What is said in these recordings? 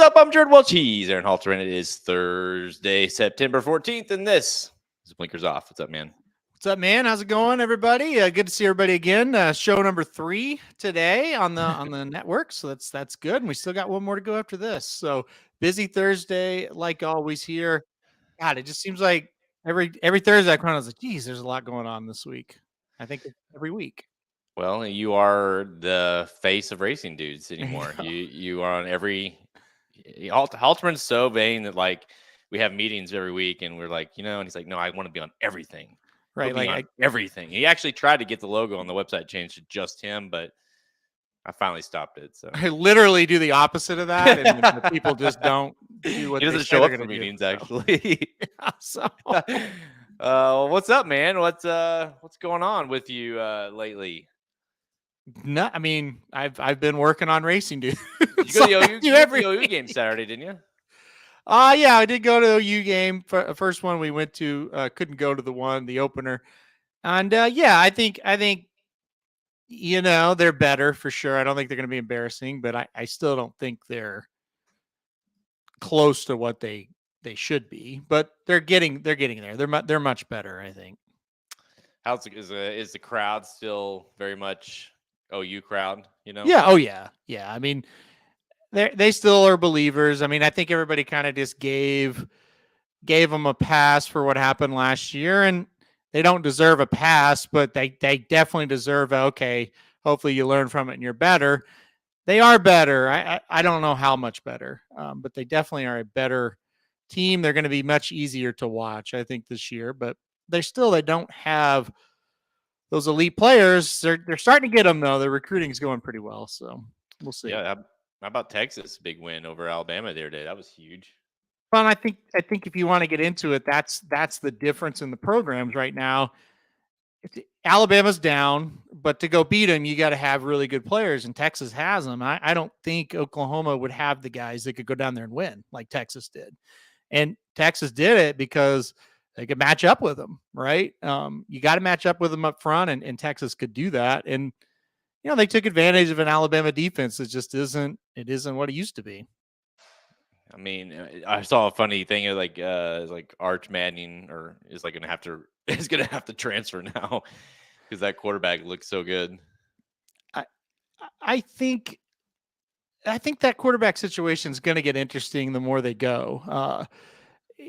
up? I'm Jared Welch. He's Aaron Halter, and it is Thursday, September 14th, and this is Blinkers Off. What's up, man? What's up, man? How's it going, everybody? Good to see everybody again. Show number 3 today on the network, so that's good. And we still got one more to go after this. So busy Thursday, like always here. God, it just seems like every Thursday I was like, geez, there's a lot going on this week. I think every week. Well, you are the face of racing dudes anymore. You are on every. Halterman's so vain that like we have meetings every week, and we're like, and he's like, no, I want to be on everything. Right, like everything. He actually tried to get the logo on the website changed to just him, but I finally stopped it. So I literally do the opposite of that, and the people just don't do what he doesn't they show say up they're for gonna meetings. do, Actually, so. What's up, man? What's going on with you lately? No, I mean, I've been working on racing, dude. You go to the OU game Saturday, didn't you? Yeah, I did go to the OU game. First one we went to, couldn't go to the opener. And yeah, I think they're better for sure. I don't think they're going to be embarrassing, but I still don't think they're close to what they should be. But they're getting there. They're much better, I think. Is the crowd still very much OU crowd? Yeah. Oh yeah. Yeah. I mean, they still are believers. I mean, I think everybody kind of just gave them a pass for what happened last year, and they don't deserve a pass, but they definitely deserve okay, hopefully you learn from it and you're better. They are better. I don't know how much better, but they definitely are a better team. They're going to be much easier to watch, I think, this year, but they don't have those elite players. They're starting to get them, though. Their recruiting is going pretty well, so we'll see. Yeah, how about Texas' big win over Alabama the other day? That was huge. Well, I think if you want to get into it, that's the difference in the programs right now. Alabama's down, but to go beat them, you got to have really good players, and Texas has them. I don't think Oklahoma would have the guys that could go down there and win like Texas did. And Texas did it because they could match up with them, right? You got to match up with them up front, and Texas could do that. And, they took advantage of an Alabama defense that just isn't what it used to be. I mean, I saw a funny thing like Arch Manning is gonna have to transfer now because that quarterback looks so good. I think that quarterback situation is going to get interesting the more they go.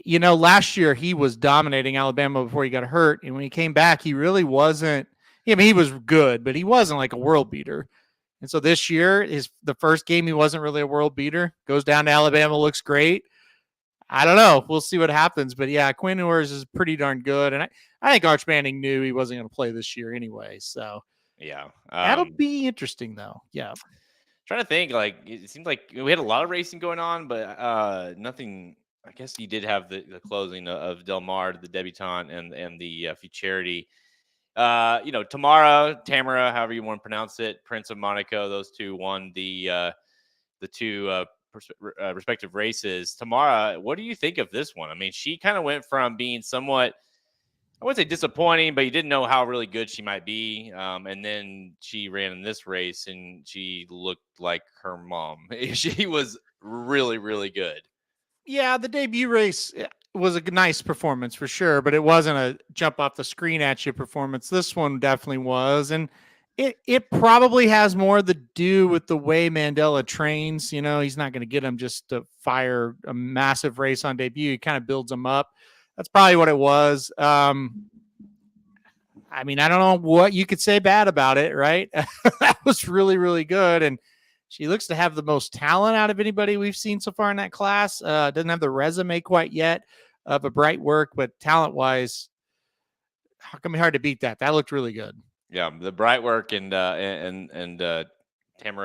Last year he was dominating Alabama before he got hurt, and when he came back, he really wasn't. I mean, he was good, but he wasn't like a world beater. And so this year, the first game, he wasn't really a world beater. Goes down to Alabama, looks great. I don't know. We'll see what happens. But yeah, Quinn Ewers is pretty darn good. And I think Arch Manning knew he wasn't going to play this year anyway. So yeah, that'll be interesting, though. Yeah. Trying to think, like, it seemed like we had a lot of racing going on, but nothing. I guess you did have the closing of Del Mar, the debutante, and the Futurity. Tamara, however you want to pronounce it, Prince of Monaco, those two won the two respective races. Tamara, what do you think of this one? I mean, she kind of went from being somewhat, I wouldn't say disappointing, but you didn't know how really good she might be. And then she ran in this race and she looked like her mom. She was really, really good. Yeah, the debut race was a nice performance for sure, but it wasn't a jump off the screen at you performance. This one definitely was. And it probably has more to do with the way Mandela trains. He's not going to get him just to fire a massive race on debut. He kind of builds them up. That's probably what it was. I mean, I don't know what you could say bad about it, right? That was really, really good. And she looks to have the most talent out of anybody we've seen so far in that class. Doesn't have the resume quite yet of a bright work, but talent-wise, how come it's hard to beat that? That looked really good. Yeah, the bright work and Tamara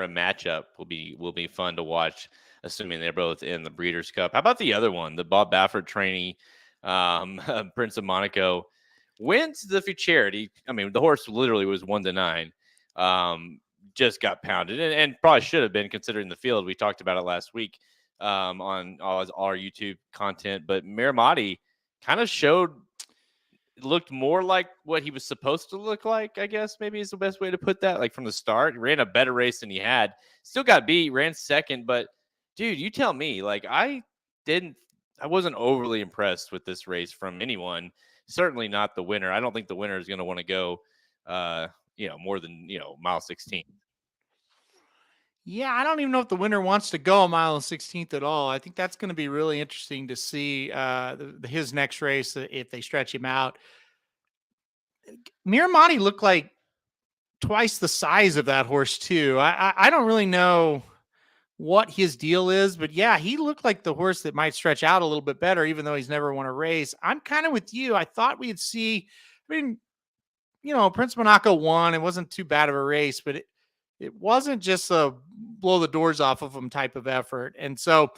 matchup will be fun to watch, assuming they're both in the Breeders' Cup. How about the other one, the Bob Baffert trainee, Prince of Monaco, wins the Futurity. I mean, the horse literally was 1-9. Just got pounded and probably should have been considering the field. We talked about it last week on all our YouTube content, but Miramati kind of looked more like what he was supposed to look like, I guess maybe is the best way to put that. Like from the start, he ran a better race than he had. Still got beat, ran second, but Dude, you tell me. Like, didn't, I wasn't overly impressed with this race from anyone. Certainly not the winner. I don't think the winner is going to want to go, uh, more than mile 16. Yeah, I don't even know if the winner wants to go a mile and 16th at all. I think that's going to be really interesting to see his next race if they stretch him out. Miramati looked like twice the size of that horse too. I don't really know what his deal is, but yeah, he looked like the horse that might stretch out a little bit better, even though he's never won a race. I'm kind of with you. I thought we'd see. I mean, Prince Monaco won. It wasn't too bad of a race, but it wasn't just a blow the doors off of him type of effort. And so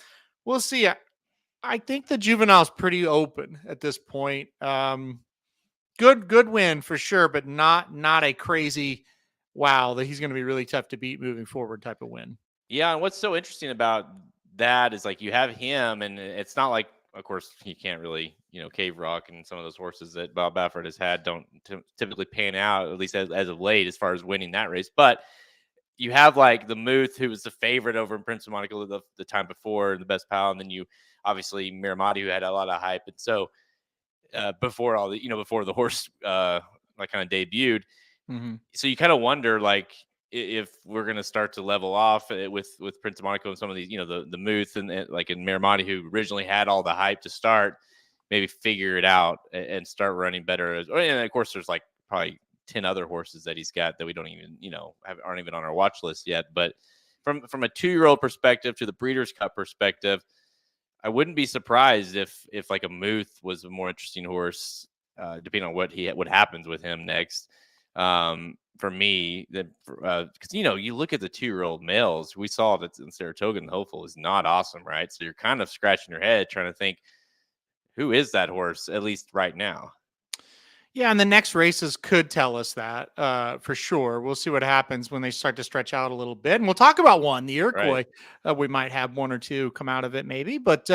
we'll see. I think the juvenile's pretty open at this point. Good win for sure, but not a crazy wow that he's going to be really tough to beat moving forward type of win. Yeah, and what's so interesting about that is like you have him, and it's not like, of course, you can't really, Cave Rock and some of those horses that Bob Baffert has had don't typically pan out, at least as of late, as far as winning that race. But you have like the Muth, who was the favorite over in Prince of Monaco the time before, the best pal, and then you obviously Miramati, who had a lot of hype, and so before all the before the horse like kind of debuted. Mm-hmm. So you kind of wonder like if we're going to start to level off with Prince of Monaco and some of these, the Muth and like in Miramati, who originally had all the hype to start, maybe figure it out and start running better. And of course, there's like probably 10 other horses that he's got that we don't even, aren't even on our watch list yet. But from a 2-year-old perspective to the Breeders' Cup perspective, I wouldn't be surprised if like a Muth was a more interesting horse, depending on what happens with him next. For me, that because you look at the 2-year-old males, we saw that in Saratoga and the Hopeful is not awesome, right? So you're kind of scratching your head trying to think, who is that horse, at least right now. Yeah, and the next races could tell us that for sure. We'll see what happens when they start to stretch out a little bit, and we'll talk about one, the Iroquois. Right. We might have one or two come out of it, maybe. But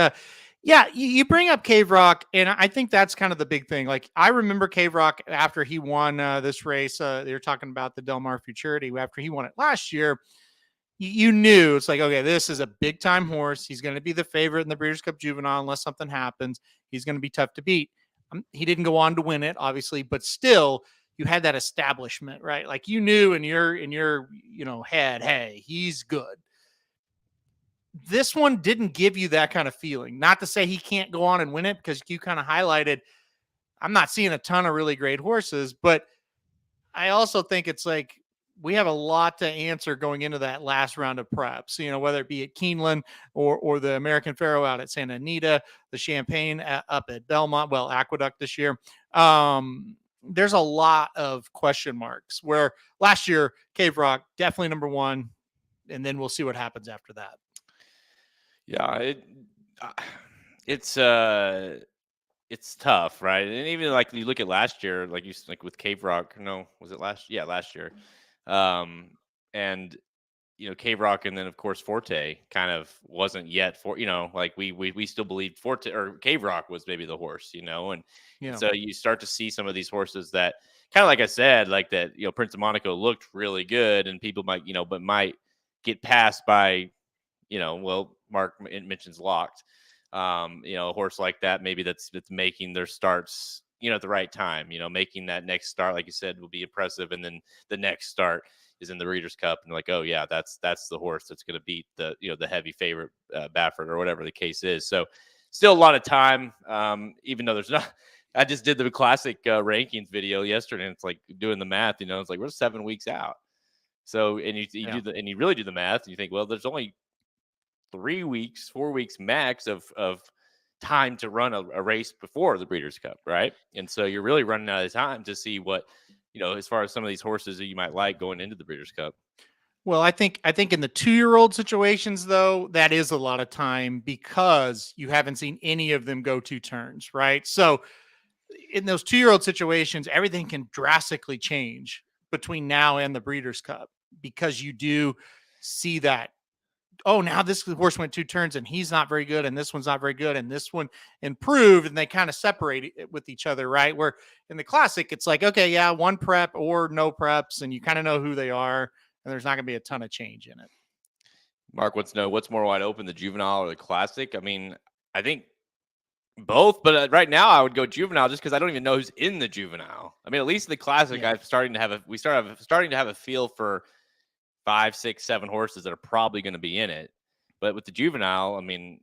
yeah, you bring up Cave Rock, and I think that's kind of the big thing. Like I remember Cave Rock after he won this race. They were talking about the Del Mar Futurity after he won it last year. You knew it's like, okay, this is a big time horse. He's going to be the favorite in the Breeders' Cup Juvenile unless something happens. He's going to be tough to beat. He didn't go on to win it, obviously, but still, you had that establishment, right? Like you knew in your head, hey, he's good. This one didn't give you that kind of feeling. Not to say he can't go on and win it, because you kind of highlighted, I'm not seeing a ton of really great horses, but I also think it's like we have a lot to answer going into that last round of preps, whether it be at Keeneland or the American Pharoah out at Santa Anita, the Champagne up at Belmont, Aqueduct this year. There's a lot of question marks where last year, Cave Rock, definitely number one. And then we'll see what happens after that. Yeah, it's tough, right? And even like you look at last year, like with Cave Rock, no, was it last? Yeah, last year. And Cave Rock, and then of course Forte kind of wasn't yet like we still believed Forte or Cave Rock was maybe the horse, and so you start to see some of these horses that kind of like I said, like that, Prince of Monaco looked really good, and people might, but might get passed by, Mark mentions Locked. A horse like that, maybe that's making their starts, at the right time, making that next start, like you said, will be impressive. And then the next start is in the Breeders' Cup, and like, oh yeah, that's the horse that's going to beat the, the heavy favorite Baffert or whatever the case is. So still a lot of time, even though there's not. I just did the classic rankings video yesterday, and it's like doing the math. It's like we're 7 weeks out. So and you really do the math, and you think, well, there's only 3 weeks, 4 weeks max of time to run a race before the Breeders' Cup, right? And so you're really running out of time to see what, as far as some of these horses that you might like going into the Breeders' Cup. Well, I think in the 2-year-old situations, though, that is a lot of time because you haven't seen any of them go 2 turns, right? So in those 2-year-old situations, everything can drastically change between now and the Breeders' Cup, because you do see that, oh, now this horse went 2 turns and he's not very good, and this one's not very good, and this one improved, and they kind of separate it with each other, right? Where in the Classic, it's like, okay, yeah, 1 prep or no preps, and you kind of know who they are, and there's not going to be a ton of change in it. Mark wants to know what's more wide open, the juvenile or the classic. I mean, I think both, but right now I would go juvenile just because I don't even know who's in the juvenile. I mean, at least the classic, Yeah, I'm starting to have starting to have a feel for 5, 6, 7 horses that are probably going to be in it. But with the juvenile, I mean,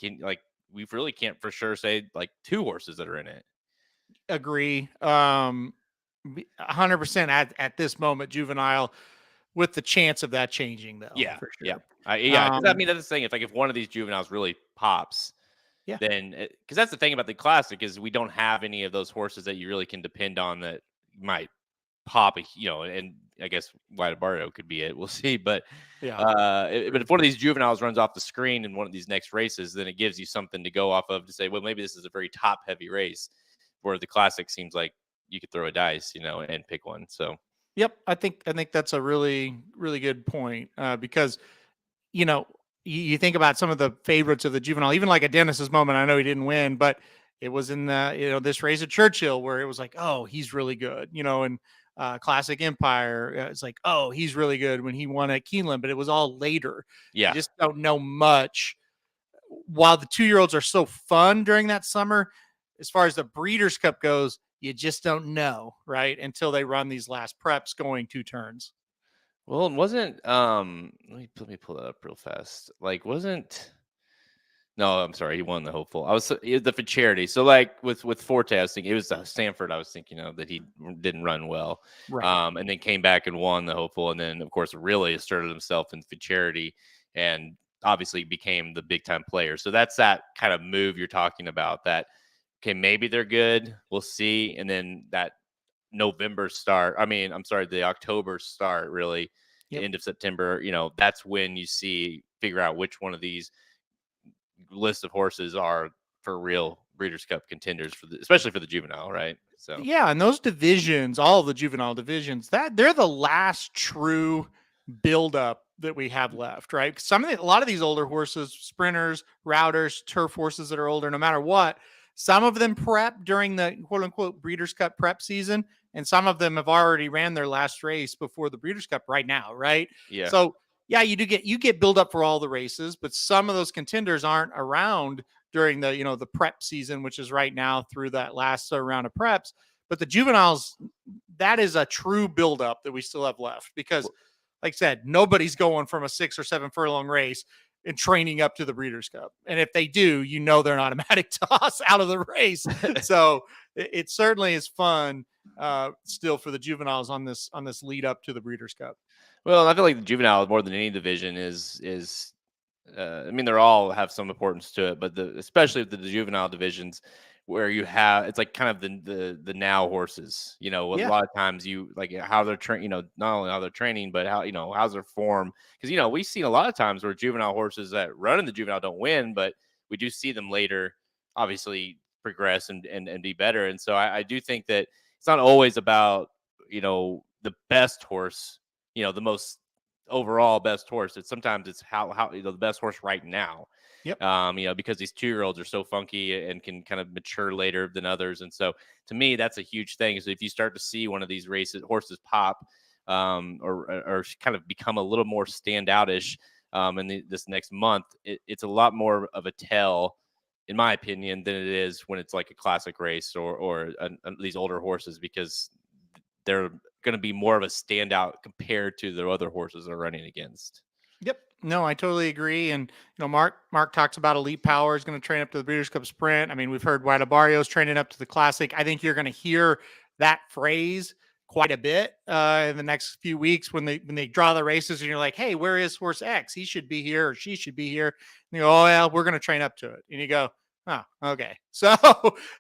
we really can't for sure say like 2 horses that are in it. agree. 100% at this moment, juvenile, with the chance of that changing, though, Yeah, for yeah, sure. yeah. Because I mean, that's the thing. If one of these juveniles really pops, Yeah, then because that's the thing about the classic is we don't have any of those horses that you really can depend on that might pop, and I guess White Barrio could be it. We'll see, but yeah. but if one of these juveniles runs off the screen in one of these next races, then it gives you something to go off of to say, well, maybe this is a very top heavy race, where the classic seems like you could throw a dice, and pick one. So Yep, I think that's a really good point, because you know you think about some of the favorites of the juvenile, even like a Dennis's Moment. I know he didn't win, but it was in the this race at Churchill where it was like, oh, he's really good, and Classic Empire. It's like, oh, he's really good when he won at Keeneland, but it was all later. You yeah. just don't know much. While the 2-year-olds are so fun during that summer, as far as the Breeders' Cup goes, you just don't know, right? Until they run these last preps going 2 turns. Well, it wasn't. Let me pull that up real fast. Like, wasn't No, I'm sorry. He won the hopeful. The for charity. So like with Forte, I was thinking it was Stanford. I was thinking that he didn't run well, Right. and then came back and won the hopeful, and then of course really asserted himself in for charity, and obviously became the big time player. So that's that kind of move you're talking about. That okay, maybe they're good. We'll see, and then that November start. I mean, I'm sorry, the October start. Really, Yep. end of September. That's when you figure out which one of these list of horses are for real Breeders' Cup contenders especially for the juvenile, right? So Yeah, and those divisions, all of the juvenile divisions, that they're the last true buildup that we have left, right? A lot of these older horses, sprinters, routers, turf horses that are older, no matter what, some of them prep during the quote unquote Breeders' Cup prep season, and some of them have already ran their last race before the Breeders' Cup right now, right? yeah, So yeah, you get build up for all the races, but some of those contenders aren't around during the prep season, which is right now through that last round of preps. But the juveniles, that is a true buildup that we still have left because, like I said, nobody's going from a 6 or 7 furlong race and training up to the Breeders' Cup. And if they do, they're an automatic toss out of the race. So it certainly is fun still for the juveniles on this lead up to the Breeders' Cup. well, I feel like the juvenile more than any division is I mean, they're all have some importance to it, but especially the juvenile divisions where you have it's like kind of the now horses. A Yeah. lot of times you like how they're trained. Not only how they're training, but how's their form. Because we've seen a lot of times where juvenile horses that run in the juvenile don't win, but we do see them later, obviously progress and be better. And so I do think that it's not always about the best horse, the most overall best horse. Sometimes it's how the best horse right now. Yep. Because these 2-year-olds are so funky and can kind of mature later than others. And so to me, that's a huge thing. So if you start to see one of these horses pop, or kind of become a little more standoutish in this next month, it's a lot more of a tell, in my opinion, than it is when it's like a classic race or these older horses, because they're going to be more of a standout compared to the other horses they're running against. Yep. No, I totally agree. And Mark talks about Elite Power is going to train up to the Breeders' Cup Sprint. I mean, we've heard Barrio's training up to the Classic. I think you're going to hear that phrase quite a bit in the next few weeks when they draw the races, and you're like, hey, where is horse X? He should be here, or she should be here. And you go, oh yeah, we're going to train up to it. And you go, oh, okay. So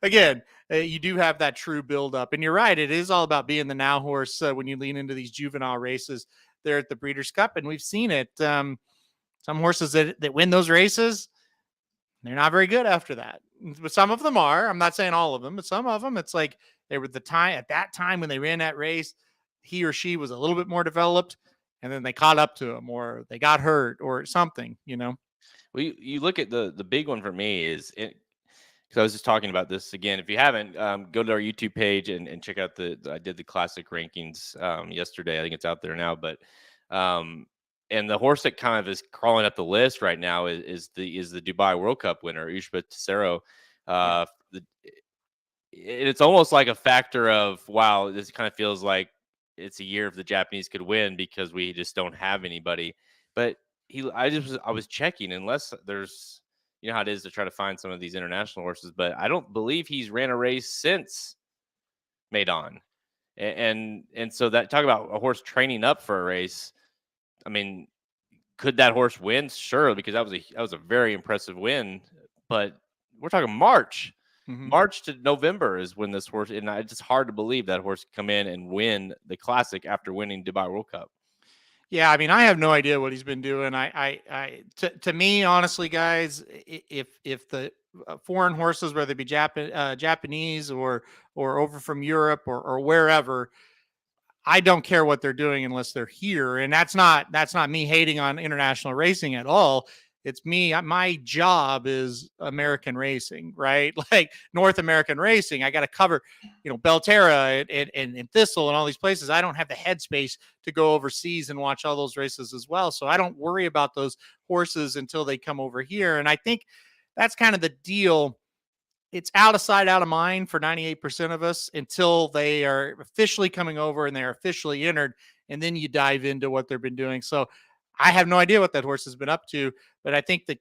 again, you do have that true build up, and you're right. It is all about being the now horse when you lean into these juvenile races there at the Breeders' Cup, and we've seen it. Some horses that win those races, they're not very good after that. But some of them are. I'm not saying all of them, but some of them, it's like they were at that time when they ran that race, he or she was a little bit more developed, and then they caught up to him, or they got hurt, or something. Well, you look at the big one for me is it. So I was just talking about this again. If you haven't, go to our YouTube page and check out I did the classic rankings yesterday. I think it's out there now, but um, and the horse that kind of is crawling up the list right now is the Dubai World Cup winner, Ushba Tesoro. Yeah. It's almost like a factor of, wow, this kind of feels like it's a year if the Japanese could win because we just don't have anybody. But I was checking, unless there's, you know how it is to try to find some of these international horses, but I don't believe he's ran a race since Maidon. And so that, talk about a horse training up for a race. I mean, could that horse win? Sure, because that was a very impressive win. But we're talking March. Mm-hmm. March to November is when this horse, and it's just hard to believe that horse could come in and win the Classic after winning Dubai World Cup. Yeah, I mean, I have no idea what he's been doing. To me, honestly, guys, if the foreign horses, whether it be Japanese or over from Europe or wherever, I don't care what they're doing unless they're here. And that's not me hating on international racing at all. It's me. My job is American racing, right? Like North American racing. I got to cover, Belterra and Thistle and all these places. I don't have the headspace to go overseas and watch all those races as well. So I don't worry about those horses until they come over here. And I think that's kind of the deal. It's out of sight, out of mind for 98% of us until they are officially coming over and they're officially entered. And then you dive into what they've been doing. So I have no idea what that horse has been up to, but I think the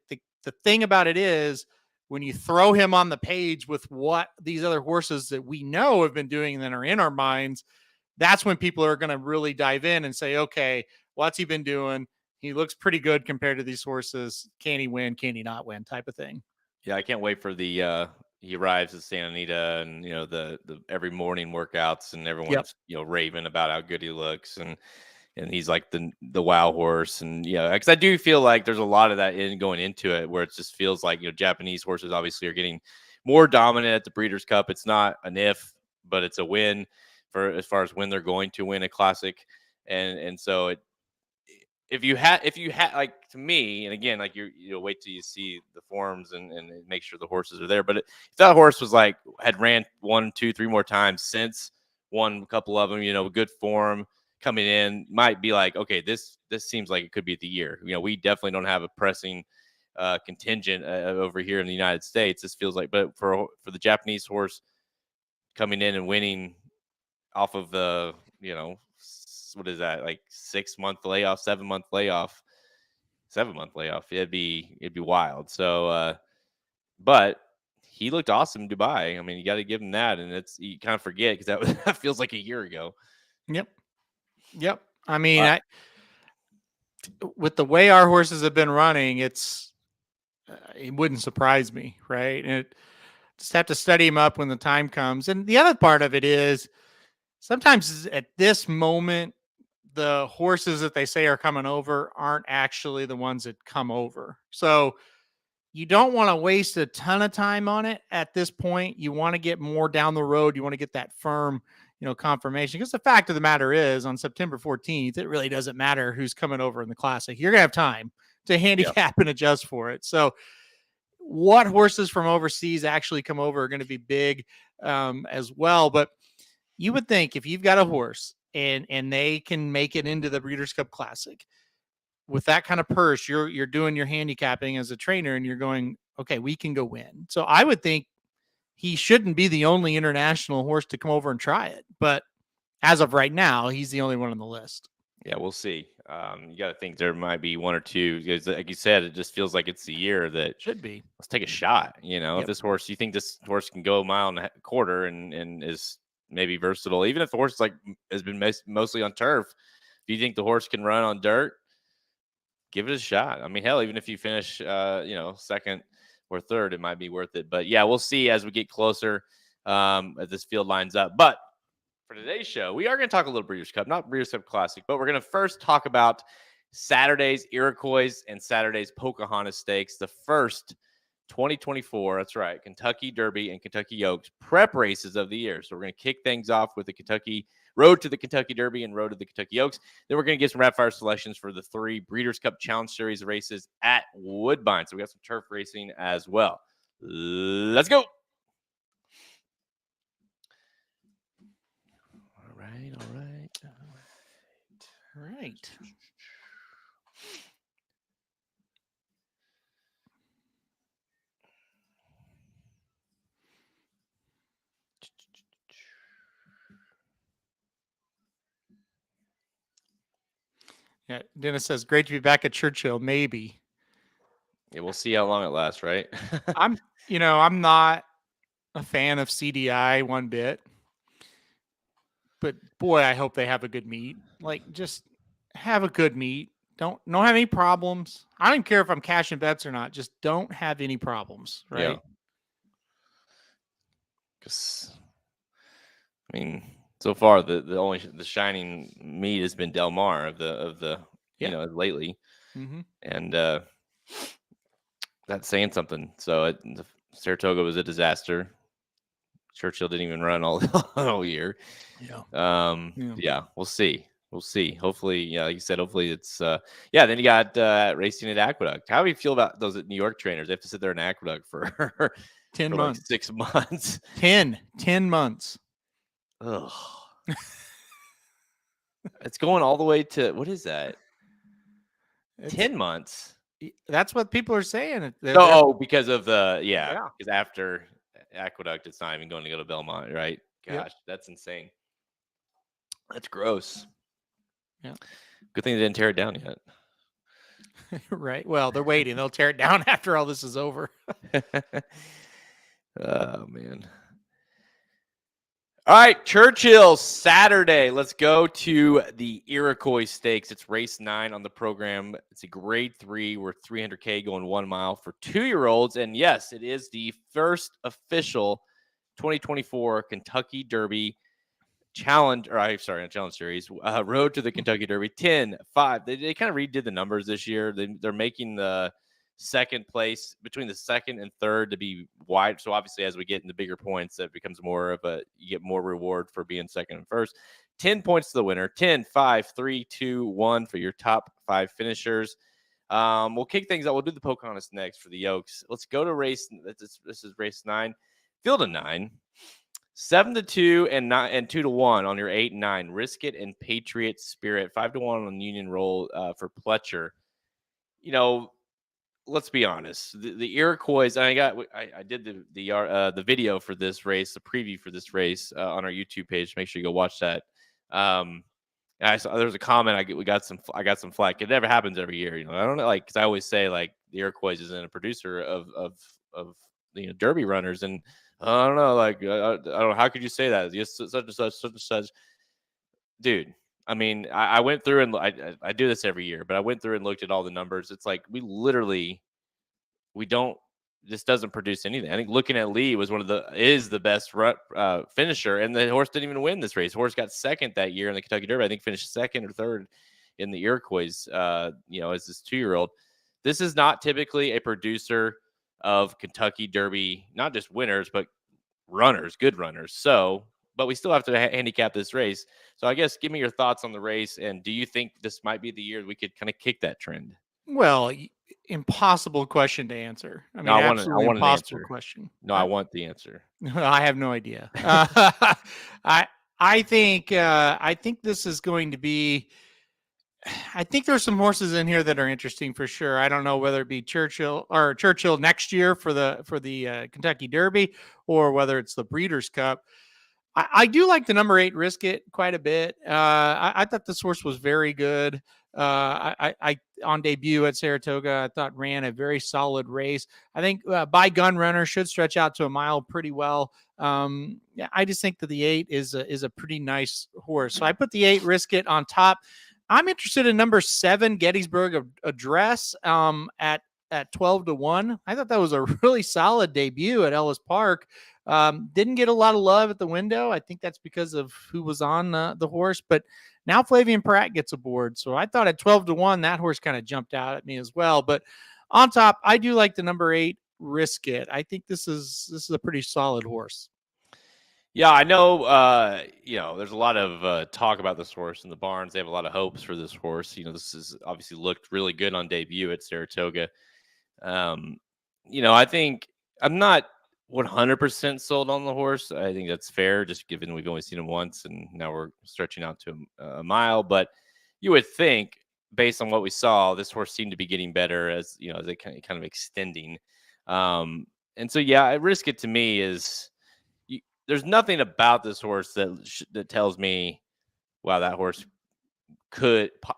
thing about it is when you throw him on the page with what these other horses that we know have been doing and that are in our minds, that's when people are going to really dive in and say, okay, what's he been doing? He looks pretty good compared to these horses. Can he win? Can he not win? Type of thing. Yeah, I can't wait for the he arrives at Santa Anita, and the every morning workouts, and Yep. everyone's raving about how good he looks, and he's like the wow horse. And because I do feel like there's a lot of that going into it, where it just feels like Japanese horses obviously are getting more dominant at the Breeders' Cup. It's not an if, but it's a win for as far as when they're going to win a Classic. And so if you had like, to me, and again, like, you'll wait till you see the forms and make sure the horses are there. But if that horse was like, had ran 1, 2, 3 more times since, won a couple of them, good form coming in, might be like, okay, this seems like it could be the year. We definitely don't have a pressing contingent over here in the United States. This feels like, but for the Japanese horse coming in and winning off of the, what is that, like 6-month layoff, 7-month layoff, 7-month layoff. It'd be wild. So, but he looked awesome in Dubai. I mean, you got to give him that, and you kind of forget because that feels like a year ago. Yep. Yep. I mean, Uh, with the way our horses have been running, it wouldn't surprise me, right? And just have to study him up when the time comes. And the other part of it is sometimes at this moment, the horses that they say are coming over aren't actually the ones that come over. So you don't want to waste a ton of time on it at this point. You want to get more down the road. You want to get that firm, confirmation. Because the fact of the matter is, on September 14th, it really doesn't matter who's coming over in the Classic. You're going to have time to handicap and adjust for it. So what horses from overseas actually come over are going to be big as well. But you would think if you've got a horse and they can make it into the Breeders' Cup Classic with that kind of purse, you're doing your handicapping as a trainer and you're going, okay, we can go win. So I would think he shouldn't be the only international horse to come over and try it. But as of right now, he's the only one on the list. yeah, we'll see. You got to think there might be 1 or 2, because, like you said, it just feels like it's the year that Should be. let's take a shot. If Yep. this horse, you think this horse can go a mile and a quarter and is maybe versatile, even if the horse has been mostly on turf. Do you think the horse can run on dirt? Give it a shot. I mean, hell, even if you finish, second or third, it might be worth it. But yeah, we'll see as we get closer, as this field lines up. But for today's show, we are going to talk a little Breeders' Cup, not Breeders' Cup Classic, but we're going to first talk about Saturday's Iroquois and Saturday's Pocahontas Stakes, the first 2024. That's right, Kentucky Derby and Kentucky Oaks prep races of the year. So we're going to kick things off with the Road to the Kentucky Derby and Road to the Kentucky Oaks. Then we're going to get some rapid fire selections for the 3 Breeders' Cup Challenge Series races at Woodbine. So we got some turf racing as well. Let's go. All right. Right. Yeah, Dennis says, "Great to be back at Churchill." Maybe Yeah, we'll see how long it lasts, right? I'm not a fan of CDI one bit, but boy, I hope they have a good meet. Like, just have a good meet. Don't have any problems. I don't even care if I'm cashing bets or not. Just don't have any problems, Yeah. right? Because I mean, so far the only the shining meat has been Del Mar of the Yeah. lately, Mm-hmm. and that's saying something. So Saratoga was a disaster. Churchill didn't even run all all year. Yeah. Yeah, we'll see. We'll see. Hopefully, yeah, like you said, hopefully it's yeah. Then you got racing at Aqueduct. How do you feel about those New York trainers? They have to sit there in Aqueduct for 10 for like months. 6 months. 10 months. Ugh. It's going all the way to what is that? It's 10 months. that's what people are saying. Oh, because of the Yeah. because after Aqueduct, it's not even going to go to Belmont, right? Yep. Gosh, that's insane. That's gross. Yeah. Good thing they didn't tear it down yet. Right. Well, they're waiting. They'll tear it down after all this is over. Oh man. All right, Churchill Saturday. Let's go to the Iroquois Stakes. It's race 9 on the program. It's a grade 3. We're 300K going 1 mile for 2-year-olds. And yes, it is the first official 2024 Kentucky Derby challenge, or I'm sorry, not challenge series, road to the Kentucky Derby 10-5. They kind of redid the numbers this year. They're making the second place between the second and third to be wide. So obviously, as we get into bigger points, that becomes more of you get more reward for being second and first. 10 points to the winner, 10, 5, 3, 2, 1 for your top 5 finishers. We'll kick things out. We'll do the Pocahontas next for the Yokes. Let's go to race. This is race 9, field of 9. 7-2 and 9 and 2-1 on your 8 and 9. Risk it and Patriot Spirit. 5-1 on Union Roll for Pletcher. Let's be honest. The Iroquois. I did the video for this race, the preview for this race on our YouTube page. Make sure you go watch that. And I saw there was a comment. I got some flack. It never happens every year. I don't know, because I always say the Iroquois isn't a producer of Derby runners, and I don't know, I don't know, how could you say that? Just such and such, dude. I mean, I went through and I do this every year, but I went through and looked at all the numbers. It's like we don't. This doesn't produce anything. I think Looking at Lee was is the best finisher, and the horse didn't even win this race. The horse got second that year in the Kentucky Derby. I think finished second or third in the Iroquois. As this 2-year-old. This is not typically a producer of Kentucky Derby, not just winners, but runners, good runners. So, but we still have to handicap this race. So I guess give me your thoughts on the race, and do you think this might be the year we could kind of kick that trend? Well, impossible question to answer. I mean, absolutely I want an impossible answer. question. No, I want the answer. I have no idea. I think this is going to be. I think there's some horses in here that are interesting for sure. I don't know whether it be Churchill next year for the Kentucky Derby, or whether it's the Breeders' Cup. I do like the number 8 Risk It quite a bit. I thought this horse was very good. I on debut at Saratoga, I thought ran a very solid race. I think by Gun Runner should stretch out to a mile pretty well. I just think that the 8 is a pretty nice horse. So I put the 8 Risk It on top. I'm interested in number 7 Gettysburg Address at 12-1. I thought that was a really solid debut at Ellis Park. Didn't get a lot of love at the window. I think that's because of who was on the horse, but now Flavian Pratt gets aboard. So I thought at 12-1, that horse kind of jumped out at me as well. But on top, I do like the number 8 Risk It. I think this is a pretty solid horse. Yeah, I know. There's a lot of talk about this horse in the barns. They have a lot of hopes for this horse. This has obviously looked really good on debut at Saratoga. I think I'm not 100% sold on the horse. I think that's fair, just given we've only seen him once, and now we're stretching out to a mile. But you would think, based on what we saw, this horse seemed to be getting better as they kind of extending. And so, yeah, Risk It to me is. There's nothing about this horse that tells me, wow, that horse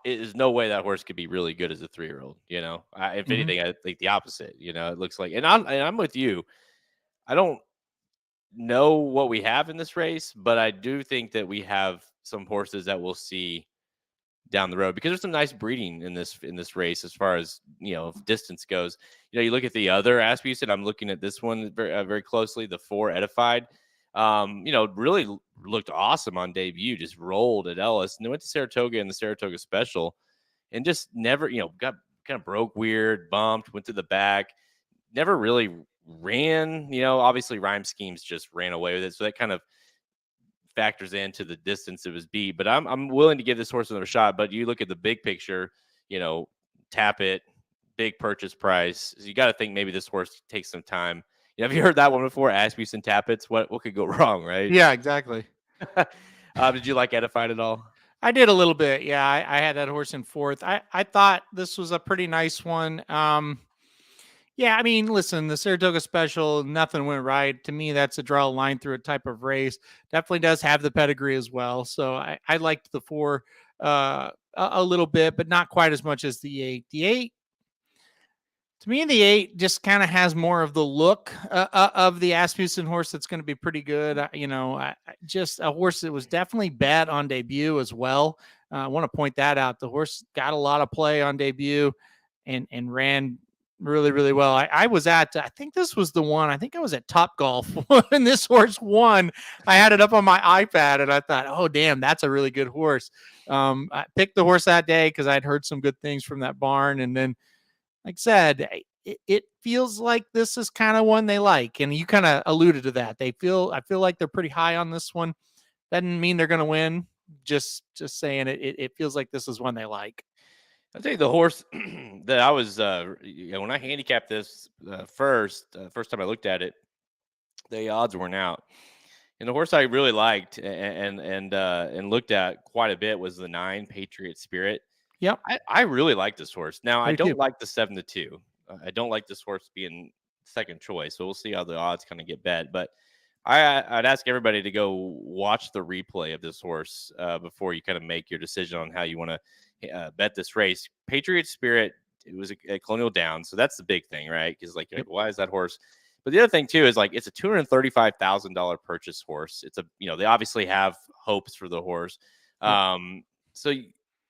There's no way that horse could be really good as a 3-year-old. If Mhm. anything, I think the opposite. It looks like, and I'm with you. I don't know what we have in this race, but I do think that we have some horses that we'll see down the road because there's some nice breeding in this race as far as if distance goes. You look at the other Asmussen. I'm looking at this one very closely. The 4 Edified, really looked awesome on debut. Just rolled at Ellis, and then went to Saratoga in the Saratoga Special, and just never got kind of broke weird, bumped, went to the back, never really ran. Obviously rhyme schemes just ran away with it, so that kind of factors into the distance it was beat. But I'm willing to give this horse another shot. But you look at the big picture, tap it, big purchase price. So you got to think maybe this horse takes some time. Have you heard that one before? Asmussen Tappets. What could go wrong, right? Yeah, exactly. Did you like Edified at all? I did a little bit. Yeah, I had that horse in 4th. I thought this was a pretty nice one. Yeah, I mean, listen, the Saratoga Special, nothing went right. To me, that's a draw line through a type of race. Definitely does have the pedigree as well. So I liked the 4 a little bit, but not quite as much as the 8. The 8, to me, the 8 just kind of has more of the look of the Asmussen horse that's going to be pretty good. Just a horse that was definitely bad on debut as well. I want to point that out. The horse got a lot of play on debut and ran really, really well. I was at, I think this was the one, I think I was at Top Golf when this horse won. I had it up on my iPad and I thought, oh, damn, that's a really good horse. I picked the horse that day because I'd heard some good things from that barn. And then, like I said, it feels like this is kind of one they like. And you kind of alluded to that. I feel like they're pretty high on this one. Doesn't mean they're going to win. Just saying it feels like this is one they like. I'll tell you the horse that I was when I handicapped this first time I looked at it, the odds weren't out. And the horse I really liked and looked at quite a bit was the 9 Patriot Spirit. Yep. I really like this horse. Now I I do too. don't like the 7-2. I don't like this horse being second choice. So we'll see how the odds kind of get bet. But I'd ask everybody to go watch the replay of this horse before you kind of make your decision on how you want to bet this race. Patriot Spirit, it was a Colonial Downs, so that's the big thing, right? Because Yep. why is that horse? But the other thing too is it's a $235,000 purchase horse. It's they obviously have hopes for the horse. Yep. So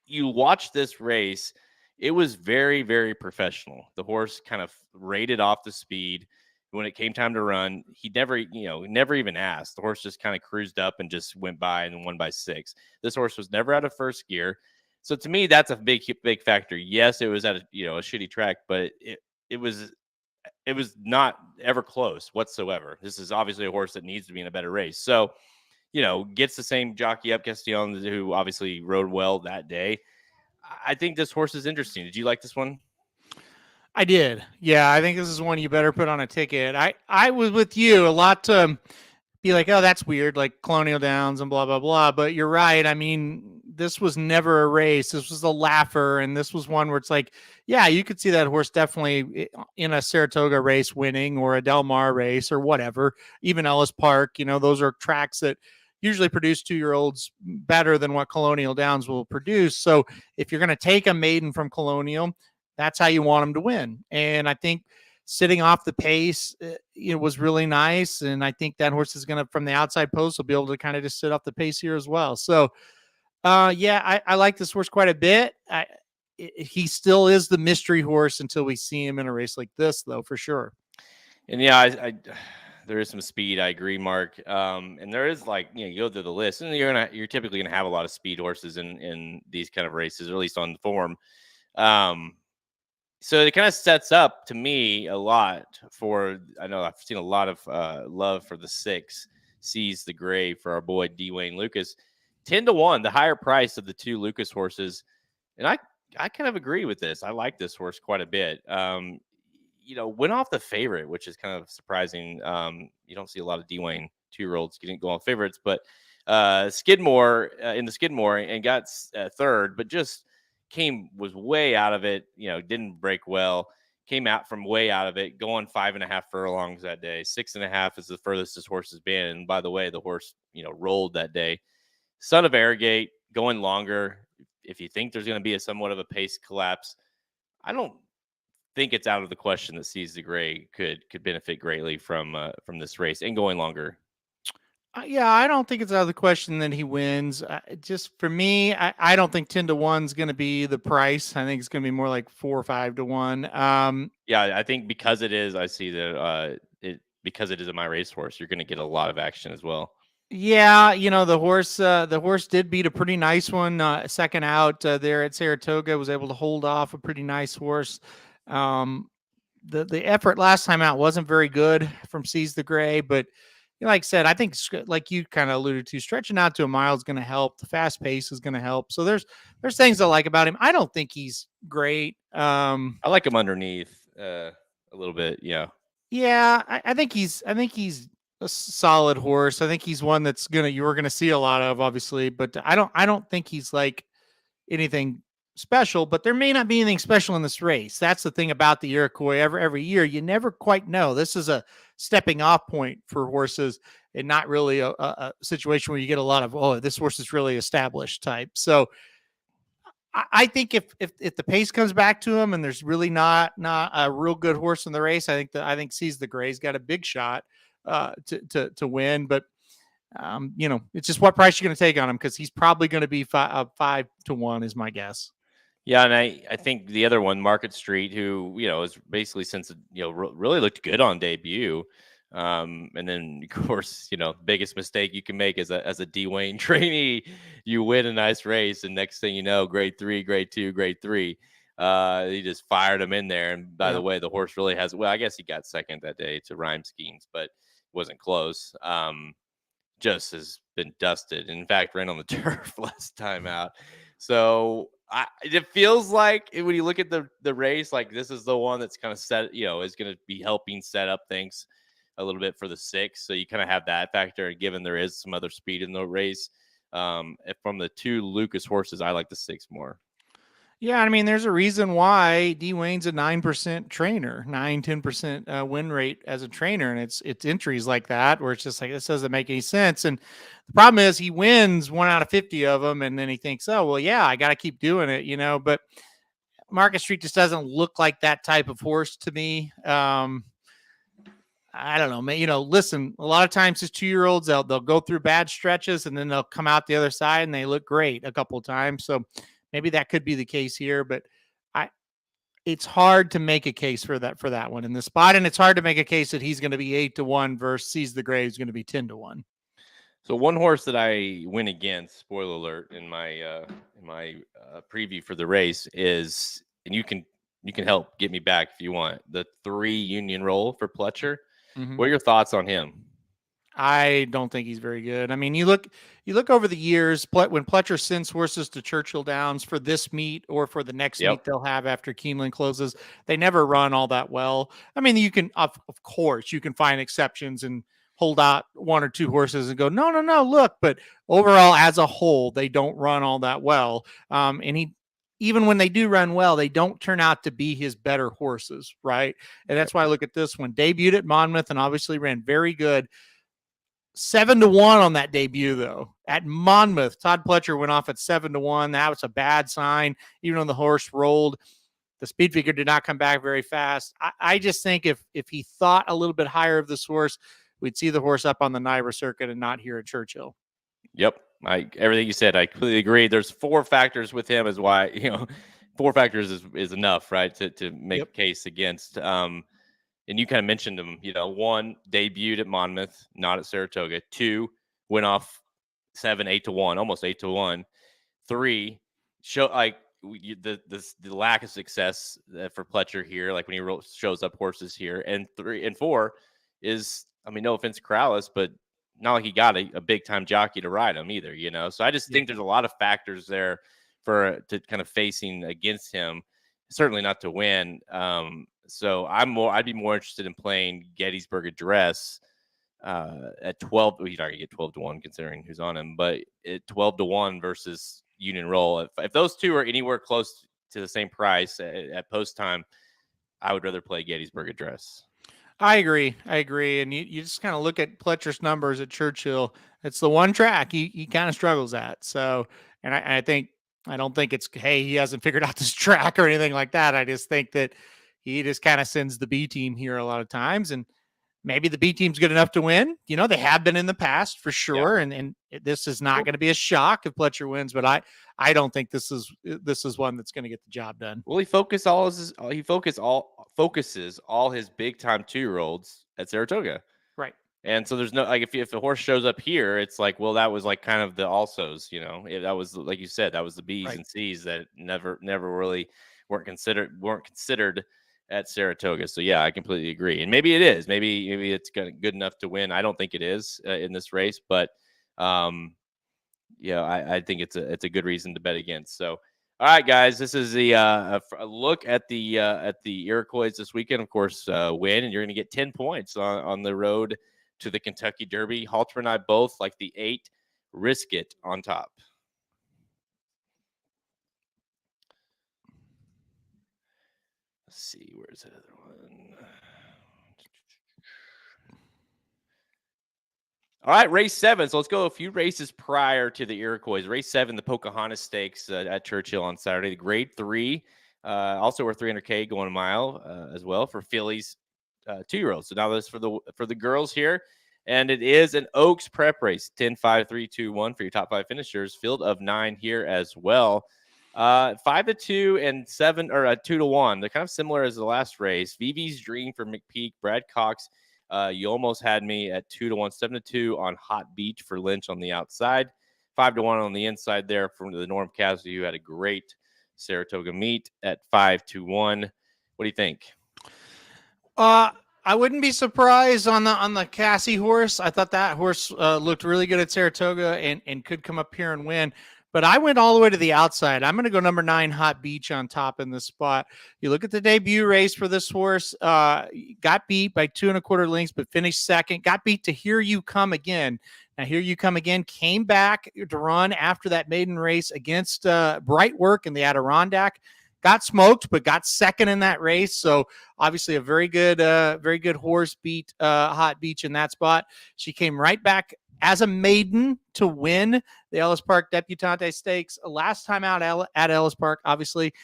you watch this race. It was very, very professional. The horse kind of rated off the speed. When it came time to run, he never even asked. The horse just kind of cruised up and just went by and won by 6. This horse was never out of first gear. So to me, that's a big factor. Yes, it was at a shitty track, but it was not ever close whatsoever. This is obviously a horse that needs to be in a better race. So, gets the same jockey up, Castillon, who obviously rode well that day. I think this horse is interesting. Did you like this one? I did. Yeah, I think this is one you better put on a ticket. I was with you a lot to be like, oh, that's weird, like Colonial Downs and blah, blah, blah. But you're right. I mean, this was never a race. This was a laugher. And this was one where it's like, yeah, you could see that horse definitely in a Saratoga race winning or a Del Mar race or whatever, even Ellis Park. Those are tracks that usually produce 2-year-olds better than what Colonial Downs will produce. So if you're going to take a maiden from Colonial, that's how you want them to win. And I think sitting off the pace, was really nice. And I think that horse is going to, from the outside post, will be able to kind of just sit off the pace here as well. So, yeah, I like this horse quite a bit. He still is the mystery horse until we see him in a race like this, though, for sure. And yeah, there is some speed. I agree, Mark. And there is you go through the list, and you're typically gonna have a lot of speed horses in these kind of races, or at least on the form. So it kind of sets up to me a lot for. I know I've seen a lot of love for the 6 Seize the Grave for our boy Dwayne Lucas. 10-1, the higher price of the 2 Lucas horses, and I kind of agree with this. I like this horse quite a bit. Went off the favorite, which is kind of surprising. You don't see a lot of Dwayne 2-year-olds go on favorites, but Skidmore in the Skidmore and got 3rd, but just was way out of it. Didn't break well. Came out from way out of it, going 5.5 furlongs that day. 6.5 is the furthest this horse has been. And by the way, the horse rolled that day. Son of Arrogate going longer. if you think there's going to be a somewhat of a pace collapse, I don't think it's out of the question that Seize the Gray could benefit greatly from this race and going longer. Yeah, I don't think it's out of the question that he wins. Just for me, I don't think 10-1 is going to be the price. I think it's going to be more like 4 or 5-1. Yeah, I think because it is, I see that because it is a my racehorse, you're going to get a lot of action as well. Yeah, the horse did beat a pretty nice one second out there at Saratoga. Was able to hold off a pretty nice horse. The effort last time out wasn't very good from Seize the Gray, but like I said, I think like you kind of alluded to, stretching out to a mile is going to help. The fast pace is going to help. So there's things I like about him. I don't think he's great. I like him underneath a little bit. Yeah. Yeah, I think he's a solid horse. I think he's one that's you're gonna see a lot of, obviously, but I don't think he's like anything special. But there may not be anything special in this race. That's the thing about the Iroquois. Every year, you never quite know. This is a stepping off point for horses, and not really a situation where you get a lot of, oh, this horse is really established type. So I think if the pace comes back to him and there's really not a real good horse in the race, I think Seize the Gray's got a big shot to win. But it's just what price you're going to take on him, because he's probably going to be 5-1 is my guess. Yeah, and I think the other one, Market Street, who is basically since really looked good on debut, and then of course biggest mistake you can make as a Dwayne trainee, you win a nice race, and next thing you know, grade 3, grade 2, grade 3, he just fired him in there. And by the way, the horse really has, well, I guess he got second that day to Rhyme Schemes, but it wasn't close. Just has been dusted. In fact, ran on the turf last time out. So it feels like when you look at the race, like this is the one that's kind of set, is going to be helping set up things a little bit for the 6. So you kind of have that factor. And given there is some other speed in the race, from the 2 Lucas horses, I like the 6 more. Yeah, I mean, there's a reason why Dwayne's a 9% trainer, 9-10% win rate as a trainer, and it's entries like that where it's just like, this doesn't make any sense. And the problem is he wins 1 out of 50 of them, and then he thinks, oh well, yeah, I got to keep doing it, But Market Street just doesn't look like that type of horse to me. I don't know, man. Listen, a lot of times as 2-year-olds, they'll go through bad stretches and then they'll come out the other side and they look great a couple of times. So maybe that could be the case here, but it's hard to make a case for that one in the spot, and it's hard to make a case that he's going to be 8-1 versus Seize the Grave is going to be 10-1. So one horse that I went against, spoiler alert, in my preview for the race is, and you can help get me back if you want, the 3 Union Roll for Pletcher. Mm-hmm. What are your thoughts on him? I don't think he's very good. I mean, you look over the years, when Pletcher sends horses to Churchill Downs for this meet or for the next meet they'll have after Keeneland closes, they never run all that well. I mean, you can, of course, you can find exceptions and hold out 1 or 2 horses and go, no, look. But overall, as a whole, they don't run all that well. And even when they do run well, they don't turn out to be his better horses, right? And that's why I look at this one. Debuted at Monmouth and obviously ran very good. 7-1 on that debut, though. At Monmouth, Todd Pletcher went off at 7-1. That was a bad sign. Even though the horse rolled, the speed figure did not come back very fast. I just think if he thought a little bit higher of this horse, we'd see the horse up on the NYRA circuit and not here at Churchill. Yep. Everything you said, I completely agree. There's 4 factors with him, is why, 4 factors is enough, right, to make a case against. And you kind of mentioned him, 1, debuted at Monmouth, not at Saratoga. 2, went off 7-8-1, almost 8-1. 3, show like the lack of success for Pletcher here, like when he shows up horses here. And 3 and 4 is, I mean, no offense to Corrales, but not like he got a big time jockey to ride him either, So I just think there's a lot of factors there to kind of facing against him. Certainly not to win. So I'd be more interested in playing Gettysburg Address at 12. Well, you're not gonna get 12-1 considering who's on him, but at 12-1 versus Union Roll. If those 2 are anywhere close to the same price at post time, I would rather play Gettysburg Address. I agree. And you just kind of look at Pletcher's numbers at Churchill. It's the one track he kind of struggles at. So, and I think I don't think it's, hey, he hasn't figured out this track or anything like that. I just think that he just kind of sends the B team here a lot of times. And maybe the B team's good enough to win. They have been in the past for Yeah. sure. And this is not going to be a shock if Fletcher wins, but I don't think this is one that's going to get the job done. Well, focuses all his big time 2-year-olds at Saratoga. Right. And so there's no, like, if a horse shows up here, it's like, well, that was like kind of the alsos, that was, like you said, that was the B's Right. and C's that never really weren't considered at Saratoga. So yeah, I completely agree. And maybe it is, maybe it's good enough to win. I don't think it is in this race, but I think it's a good reason to bet against. So, all right, guys, this is the a look at the Iroquois this weekend. Of course, win, and you're going to get 10 points on the road to the Kentucky Derby. Halter and I both like the 8. Risk it on top. Let's see, where's that other one? All right, race 7. So let's go a few races prior to the Iroquois. Race 7, the Pocahontas Stakes at Churchill on Saturday. The Grade 3, also worth $300K going a mile as well for fillies, 2-year-olds. So now this for the girls here, and it is an Oaks prep race. 10, 5, 3, 2, 1 for your top 5 finishers. Field of 9 here as well. 5-2 and 7 or 2-1. They're kind of similar as the last race. Vivi's Dream for McPeak. Brad Cox. You almost had me at 2-1, 7-2 on Hot Beach for Lynch on the outside, 5-1 on the inside there from the Norm Cassidy, who had a great Saratoga meet at 5-1. What do you think? I wouldn't be surprised on the Cassie horse. I thought that horse looked really good at Saratoga and could come up here and win. But I went all the way to the outside. I'm going to go number 9, Hot Beach, on top in this spot. You look at the debut race for this horse, got beat by 2 1/4 lengths, but finished second. Got beat to Here You Come Again. Now, Here You Come Again came back to run after that maiden race against Bright Work in the Adirondack. Got smoked, but got second in that race. So obviously a very good horse, beat Hot Beach in that spot. She came right back as a maiden to win the Ellis Park Debutante Stakes last time out at Ellis Park, obviously.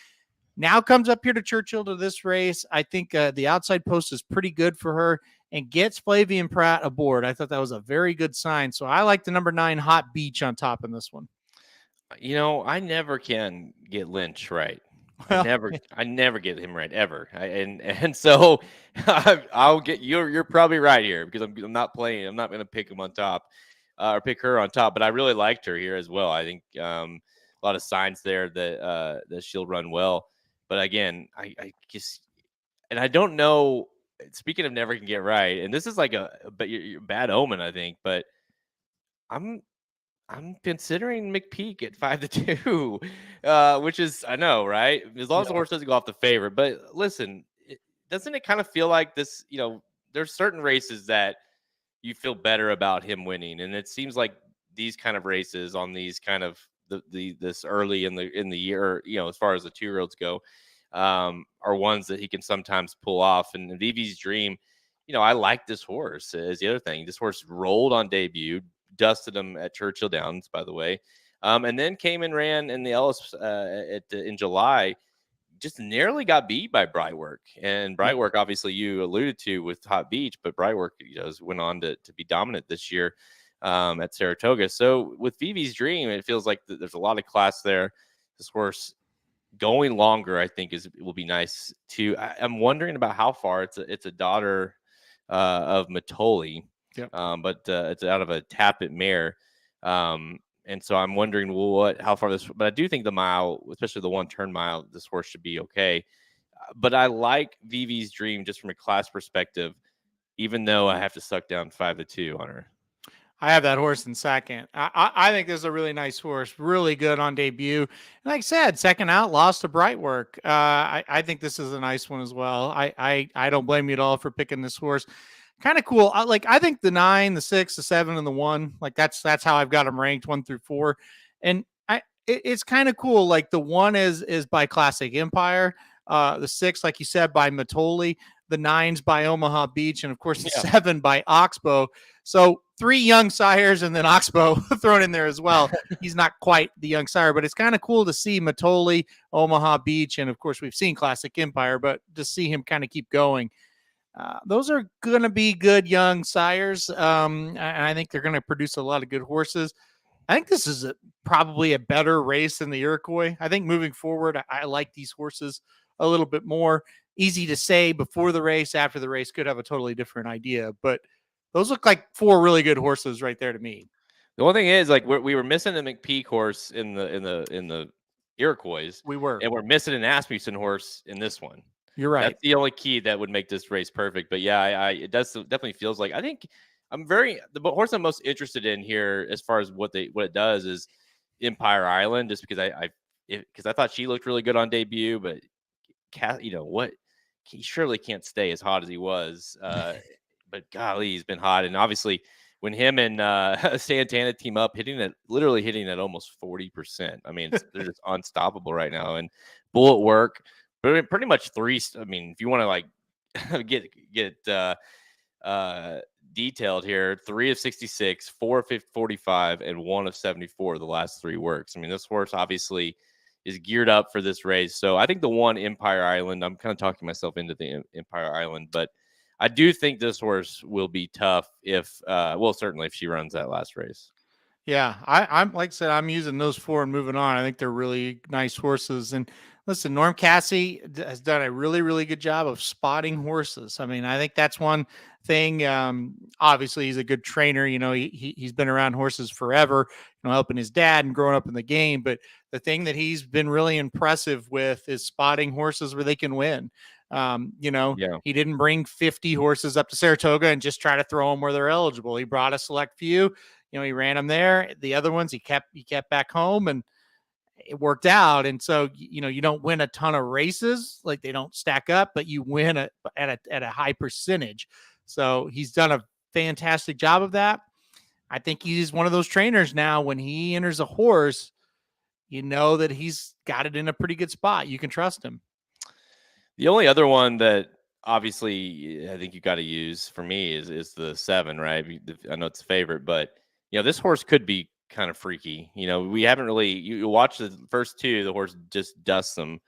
Now comes up here to Churchill to this race. I think the outside post is pretty good for her and gets Flavian Pratt aboard. I thought that was a very good sign. So I like the number 9, Hot Beach, on top in this one. I never can get Lynch right. Well, I never get him right ever. So I'll get you're probably right here, because I'm not playing. I'm not going to pick him on top or pick her on top, but I really liked her here as well. I think a lot of signs there that she'll run well. But again, I just, and I don't know. Speaking of never can get right, and this is like a bad omen, I think, but I'm considering McPeak at 5-2, which is, I know, right? As long as the horse doesn't go off the favorite. But listen, doesn't it kind of feel like this? There's certain races that you feel better about him winning, and it seems like these kind of races on these kind of this early in the year, as far as the 2-year-olds go, are ones that he can sometimes pull off. And Vivi's Dream, I like this horse. Is the other thing. This horse rolled on debut. Dusted him at Churchill Downs, by the way, and then came and ran in the Ellis in July. Just narrowly got beat by Brightwork, and Brightwork, obviously, you alluded to with Hot Beach, but Brightwork went on to be dominant this year at Saratoga. So with Vivi's Dream, it feels like there's a lot of class there. This horse going longer, I think, will be nice too. I'm wondering about how far. It's a daughter of Matoli. Yep. But it's out of a Tappet mare. And so I'm wondering, how far this, but I do think the mile, especially the 1-turn mile, this horse should be okay. But I like Vivi's Dream just from a class perspective, even though I have to suck down 5-2 on her. I have that horse in second. I think this is a really nice horse, really good on debut. And like I said, second out, lost to Brightwork. I think this is a nice one as well. I don't blame you at all for picking this horse. Kind of cool. I think the 9, the 6, the 7, and the 1, like that's how I've got them ranked 1 through 4. And it's kind of cool. Like the 1 is by Classic Empire. The 6, like you said, by Matoli. the 9s by Omaha Beach, and of course the Yeah. 7 by Oxbow. So 3 young sires and then Oxbow thrown in there as well. He's not quite the young sire, but it's kind of cool to see Matoli, Omaha Beach, and of course we've seen Classic Empire, but to see him kind of keep going. Those are going to be good young sires. And I think they're going to produce a lot of good horses. I think this is probably a better race than the Iroquois. I think moving forward, I like these horses a little bit more. Easy to say before the race, after the race, could have a totally different idea. But those look like 4 really good horses right there to me. The one thing is, like, we were missing the McPeak horse in the Iroquois, We were. and we're missing an Asmussen horse in this one. You're right. That's the only key that would make this race perfect. But yeah, it definitely feels like, I think the horse I'm most interested in here as far as what it does is Empire Island, just because I thought she looked really good on debut, but what, he surely can't stay as hot as he was. But golly, he's been hot, and obviously when him and Santana team up, literally hitting at almost 40%. I mean, they're just unstoppable right now. And bullet work, but pretty much 3. I mean, if you want to like get detailed here, 3 of 66, 4 of 45, and 1 of 74 the last 3 works. I mean, this horse obviously is geared up for this race. So I think the one Empire Island, I'm kind of talking myself into the Empire Island, but I do think this horse will be tough certainly if she runs that last race. Yeah, I'm like I said, I'm using those 4 and moving on. I think they're really nice horses. And listen, Norm Cassie has done a really, really good job of spotting horses. I mean, I think that's one thing. Obviously, he's a good trainer. You know, he's been around horses forever, helping his dad and growing up in the game. But the thing that he's been really impressive with is spotting horses where they can win. Yeah. He didn't bring 50 horses up to Saratoga and just try to throw them where they're eligible. He brought a select few. He ran them there. The other ones he kept back home, and it worked out. And so, you don't win a ton of races, like they don't stack up, but you win at a high percentage. So he's done a fantastic job of that. I think he's one of those trainers now. When he enters a horse, you know that he's got it in a pretty good spot. You can trust him. The only other one that obviously I think you got to use for me is the 7, right? I know it's a favorite, but this horse could be kind of freaky. We haven't really, you watch the first 2, the horse just dusts them,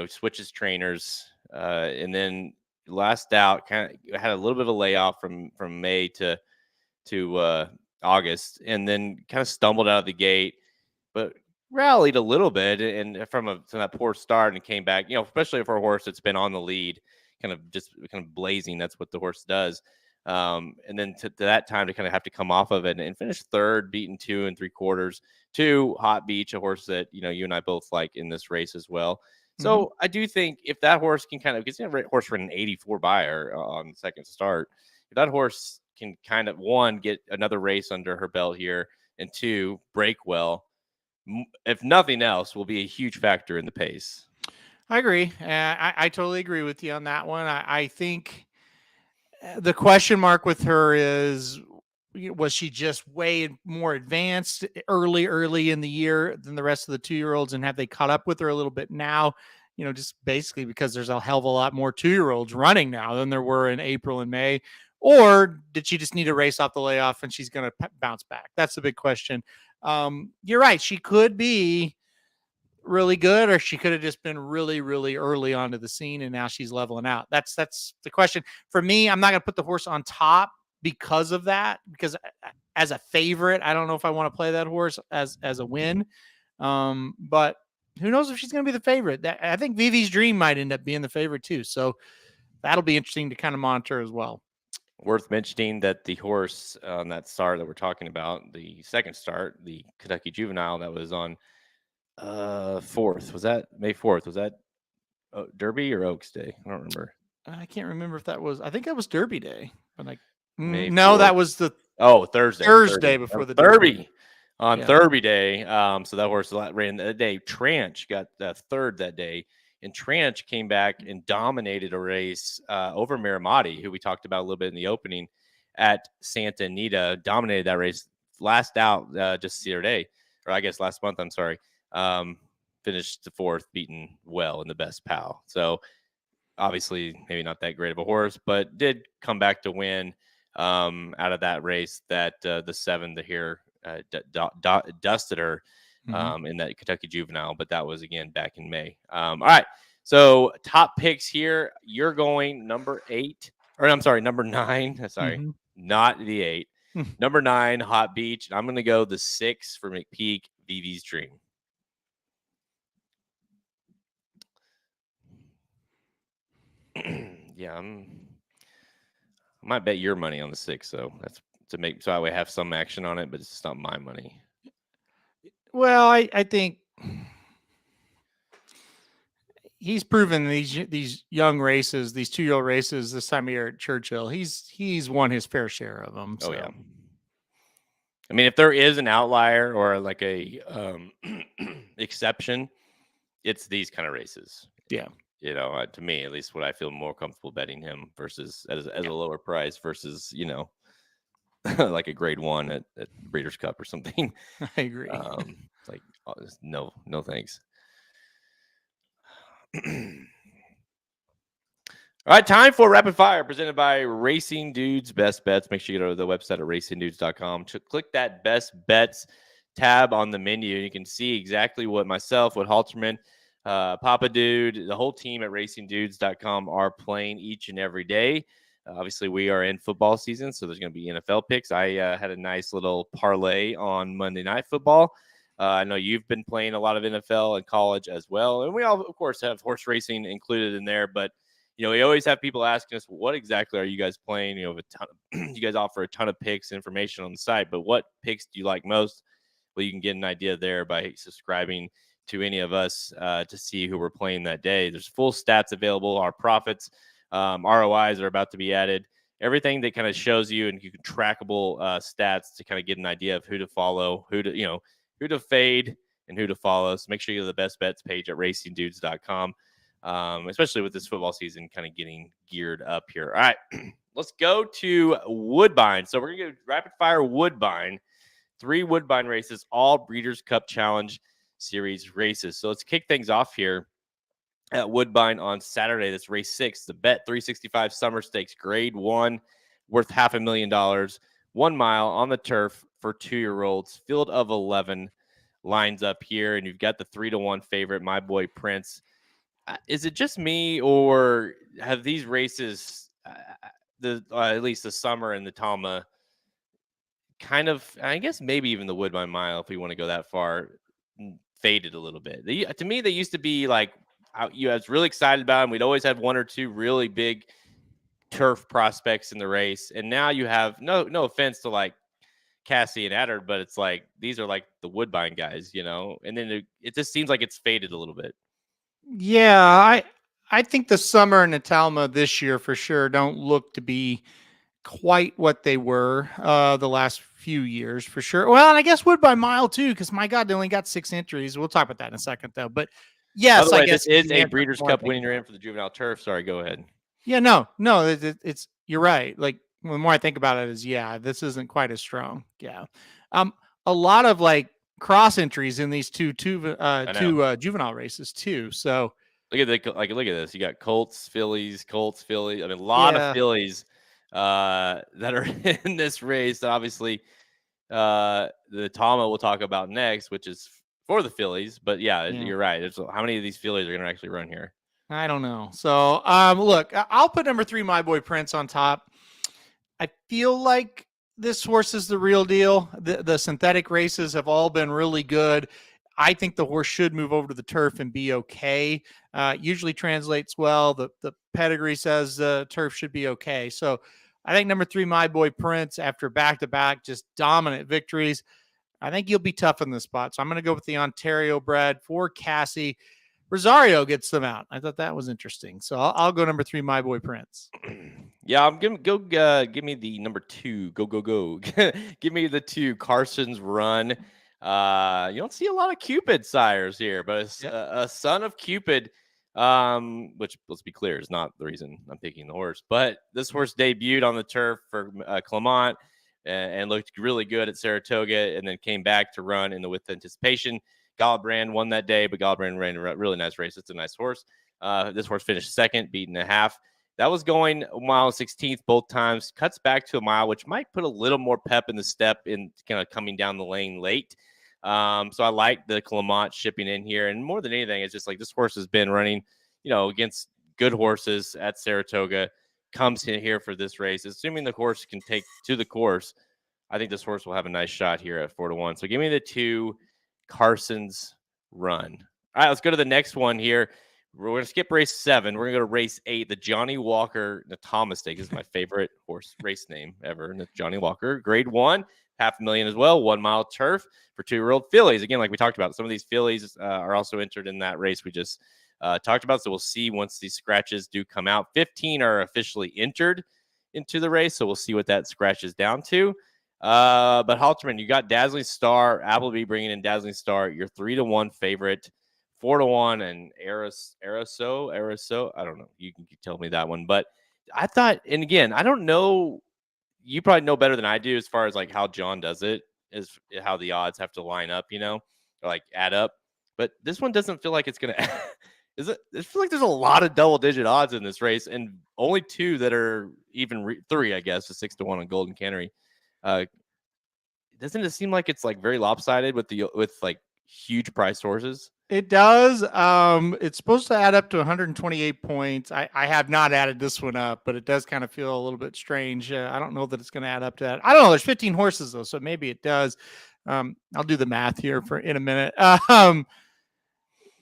switches trainers, and then last out kind of had a little bit of a layoff from May to August, and then kind of stumbled out of the gate, but rallied a little bit and from that poor start and came back, especially for a horse that's been on the lead, kind of blazing. That's what the horse does. And then to that time to kind of have to come off of it and finish 3rd, beaten 2 3/4 to Hot Beach, a horse that you and I both like in this race as well. So I do think if that horse can kind of, because horse ran an 84 buyer on the second start, if that horse can kind of, 1, get another race under her belt here, and 2, break well, if nothing else, will be a huge factor in the pace. I agree. I totally agree with you on that one. I think the question mark with her is, was she just way more advanced early in the year than the rest of the 2-year-olds, and have they caught up with her a little bit now? Just basically because there's a hell of a lot more 2-year-olds running now than there were in April and May. Or did she just need a race off the layoff and she's going to bounce back? That's the big question. You're right. She could be really good, or she could have just been really, really early onto the scene and now she's leveling out. That's the question. For me, I'm not going to put the horse on top because of that, because as a favorite, I don't know if I want to play that horse as a win. But who knows if she's going to be the favorite. I think Vivi's Dream might end up being the favorite too. So that'll be interesting to kind of monitor as well. Worth mentioning that the horse on that start that we're talking about, the second start, the Kentucky Juvenile that was on 4th, was that May 4th? Was that Derby or Oaks Day? I don't remember. I can't remember if that was, I think that was Derby Day, but no, that was the Thursday before the Derby. On Derby Day. So that horse ran that day. Tranch got that 3rd that day, and Tranch came back and dominated a race over Miramati, who we talked about a little bit in the opening at Santa Anita. Dominated that race. Last out just the other day, or I guess last month. I'm sorry. Finished the 4th, beaten well in the best pal. So obviously maybe not that great of a horse, but did come back to win out of that race. That the 7 to here dusted her in that Kentucky Juvenile, but that was again back in May. All right, so top picks here. You're going number 8, or I'm sorry, number 9. Sorry, not the 8. Number 9, Hot Beach. I'm going to go the 6 for McPeak, Vivi's Dream. Yeah, I might bet your money on the 6, so that's to make so I would have some action on it, but it's just not my money. Well, I think he's proven these young races, these 2-year-old races this time of year at Churchill. He's won his fair share of them. So. Oh yeah. I mean, if there is an outlier or like a exception, it's these kind of races. Yeah. You know, to me, at least, what I feel more comfortable betting him versus as a lower price versus, you know, like a grade 1 at Breeders' Cup or something. I agree. Like, no thanks. All right, time for Rapid Fire presented by Racing Dudes Best Bets. Make sure you go to the website at racingdudes.com. Click that Best Bets tab on the menu. You can see exactly what myself, what Halterman, Papa Dude, the whole team at racingdudes.com are playing each and every day. Obviously, we are in football season, so there's going to be NFL picks. I had a nice little parlay on Monday Night Football. I know you've been playing a lot of NFL and college as well. And we all, of course, have horse racing included in there. But, you know, we always have people asking us, what exactly are you guys playing? You know, you guys offer a ton of picks, information on the site. But what picks do you like most? Well, you can get an idea there by subscribing to any of us to see who we're playing that day. There's full stats available, our profits, ROIs are about to be added. Everything that kind of shows you and you can trackable stats to kind of get an idea of who to follow, who to fade and who to follow. So make sure you go to the Best Bets page at racingdudes.com, especially with this football season kind of getting geared up here. All right, let's go to Woodbine. So we're going to go rapid fire Woodbine. 3 Woodbine races, all Breeders' Cup Challenge Series races. So let's kick things off here at Woodbine on Saturday. That's race 6, the Bet 365 Summer Stakes, grade 1, worth $500,000, 1 mile on the turf for 2-year-olds. Field of 11 lines up here, and you've got the 3-1 favorite, My Boy Prince. Is it just me, or have these races, at least the Summer and the Talma, kind of, I guess maybe even the Woodbine Mile, if we want to go that far, faded a little bit? To me, they used to be like, I was really excited about them. We'd always have 1 or 2 really big turf prospects in the race, and now you have no offense to like Cassie and Adder, but it's like these are like the Woodbine guys, you know. And then it just seems like it's faded a little bit. Yeah, I think the Summer and the Talma this year for sure don't look to be quite what they were the last few years for sure. Well, and I guess Woodbine Mile too, because my God, they only got 6 entries. We'll talk about that in a second though. But yes, By the way, I guess this is a Breeders' Cup winning in for the juvenile turf. Sorry, go ahead. Yeah, no, it's you're right. Like the more I think about it, is this isn't quite as strong. Yeah, a lot of like cross entries in these two juvenile races too. So look at this. You got Colts, Phillies. I mean, a lot of Phillies that are in this race. Obviously, the Talma we'll talk about next, which is for the Phillies. But yeah. You're right. How many of these Phillies are going to actually run here? I don't know. So, look, I'll put number 3, My Boy Prince, on top. I feel like this horse is the real deal. The synthetic races have all been really good. I think the horse should move over to the turf and be okay. Usually translates well. The pedigree says turf should be okay. So I think number 3, My Boy Prince, after back-to-back just dominant victories, I think you'll be tough in this spot. So I'm going to go with the Ontario bred for Cassie. Rosario gets them out. I thought that was interesting. So I'll go number 3, My Boy Prince. Yeah, I'm gonna go. Give me the number 2. Go. Give me the 2, Carson's Run. You don't see a lot of Cupid sires here, but a son of Cupid, which, let's be clear, is not the reason I'm picking the horse. But this horse debuted on the turf for Clement and looked really good at Saratoga, and then came back to run in the With Anticipation. Gallopbrand won that day, but Gallopbrand ran a really nice race. It's a nice horse. This horse finished second, beaten a half. That was going a mile 16th both times. Cuts back to a mile, which might put a little more pep in the step in kind of coming down the lane late. So I like the Clement shipping in here. And more than anything, it's just like this horse has been running, against good horses at Saratoga, comes in here for this race. Assuming the horse can take to the course, I think this horse will have a nice shot here at 4-1. So give me the 2 Carson's Run. All right, let's go to the next one here. We're going to skip race 7. We're going to go to race 8, the Johnny Walker Natama Stakes. This is my favorite horse race name ever. Johnny Walker, grade 1, $500,000 as well, 1 mile turf for 2-year-old fillies. Again, like we talked about, some of these fillies are also entered in that race we just talked about. So we'll see once these scratches do come out. 15 are officially entered into the race. So we'll see what that scratches down to. But Halterman, you got Dazzling Star, Appleby bringing in Dazzling Star, your 3-1 favorite. 4-1 and Ariso. I don't know. You can tell me that one. But I thought, and again, I don't know. You probably know better than I do as far as like how John does it, is how the odds have to line up, or like add up. But this one doesn't feel like it's going to. It feels like there's a lot of double-digit odds in this race, and only 2 that are even 3, I guess, a 6-1 on Golden Cannery. Doesn't it seem like it's like very lopsided with like huge price horses? It does. It's supposed to add up to 128 points. I have not added this one up, but it does kind of feel a little bit strange. I don't know that it's going to add up to that. I don't know. There's 15 horses though, so maybe it does. I'll do the math here in a minute.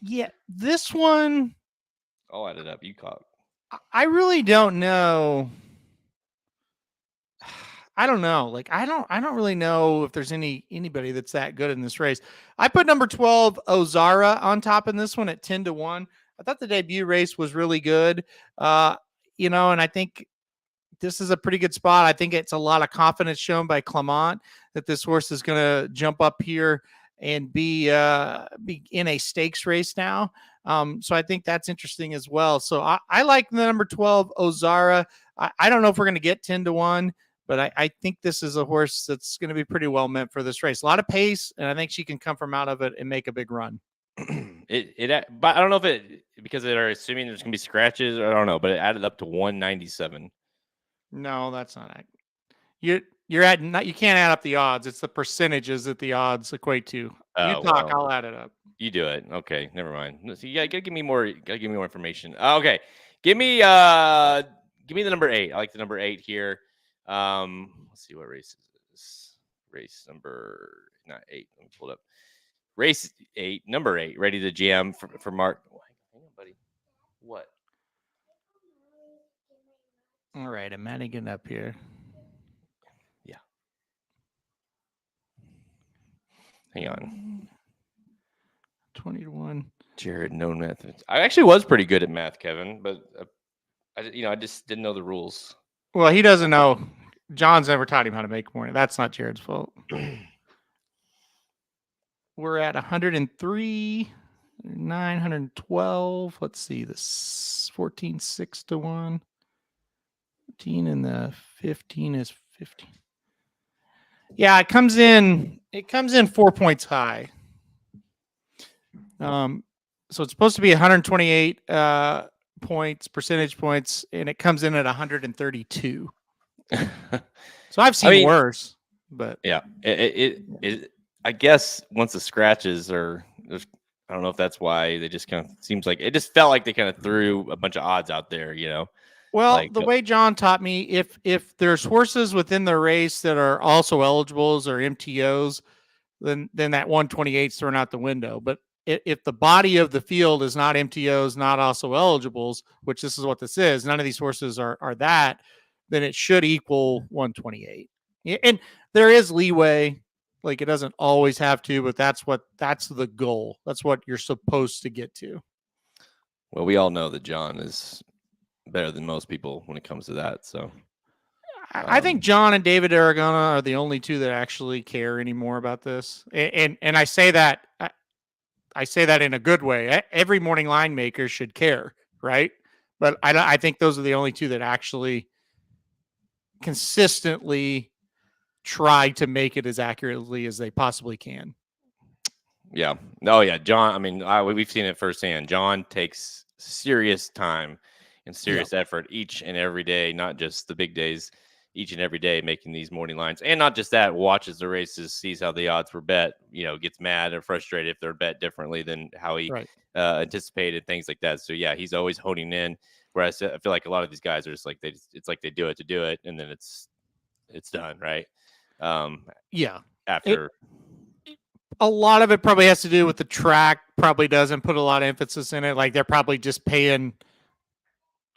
Yeah, this one. I'll add it up. You caught. I really don't know. I don't know. Like, I don't really know if there's anybody that's that good in this race. I put number 12, Ozara, on top in this one at 10-1. I thought the debut race was really good. And I think this is a pretty good spot. I think it's a lot of confidence shown by Clement that this horse is going to jump up here and be in a stakes race now. So I think that's interesting as well. So I like the number 12, Ozara. I don't know if we're going to get 10-1. But I think this is a horse that's going to be pretty well meant for this race. A lot of pace, and I think she can come from out of it and make a big run. But I don't know if it, because they're assuming there's going to be scratches. I don't know, but it added up to 197. No, that's not accurate. You can't add up the odds. It's the percentages that the odds equate to. You talk, I'll add it up. You do it. Okay, never mind. So you gotta give me more. Gotta give me more information. Okay, give me the number 8. I like the number 8 here. Let's see what race is this. Race number not 8. Let me pull it up. Race 8, number 8, ready to jam for Mark. Hang on, buddy. What? All right, I'm adding it up here. Yeah. Hang on. 20-1. Jared, no math. I actually was pretty good at math, Kevin, but I just didn't know the rules. Well, he doesn't know. John's never taught him how to make money. That's not Jared's fault. We're at 103, 912. Let's see, this 14, 6-1. 14 and the 15 is 15. Yeah, it comes in 4 points high. So it's supposed to be 128 percentage points, and it comes in at 132. So I've seen worse, but yeah, it I guess once the scratches are, I don't know if that's why they just kind of seems like it just felt like they kind of threw a bunch of odds out there, Well, like, the way John taught me, if there's horses within the race that are also eligibles or MTOs, then that 128's thrown out the window. But if the body of the field is not MTOs, not also eligibles, which this is what this is, none of these horses are that, then it should equal 128. And there is leeway. Like, it doesn't always have to, but that's the goal. That's what you're supposed to get to. Well, we all know that John is better than most people when it comes to that. So I think John and David Aragona are the only two that actually care anymore about this. And I say that in a good way. Every morning line maker should care, right? But I think those are the only two that actually consistently try to make it as accurately as they possibly can. Yeah. Oh, yeah. John, I mean, we've seen it firsthand. John takes serious time and Yep. serious effort each and every day, not just the big days, each and every day making these morning lines. And not just that, watches the races, sees how the odds were bet, gets mad or frustrated if they're bet differently than how he Right. anticipated, things like that. So yeah, he's always honing in. Whereas I feel like a lot of these guys are just like it's like they do it to do it, and then it's done, right? Um, Yeah. It, after a lot of it probably has to do with the track. Probably doesn't put a lot of emphasis in it. Like they're probably just paying.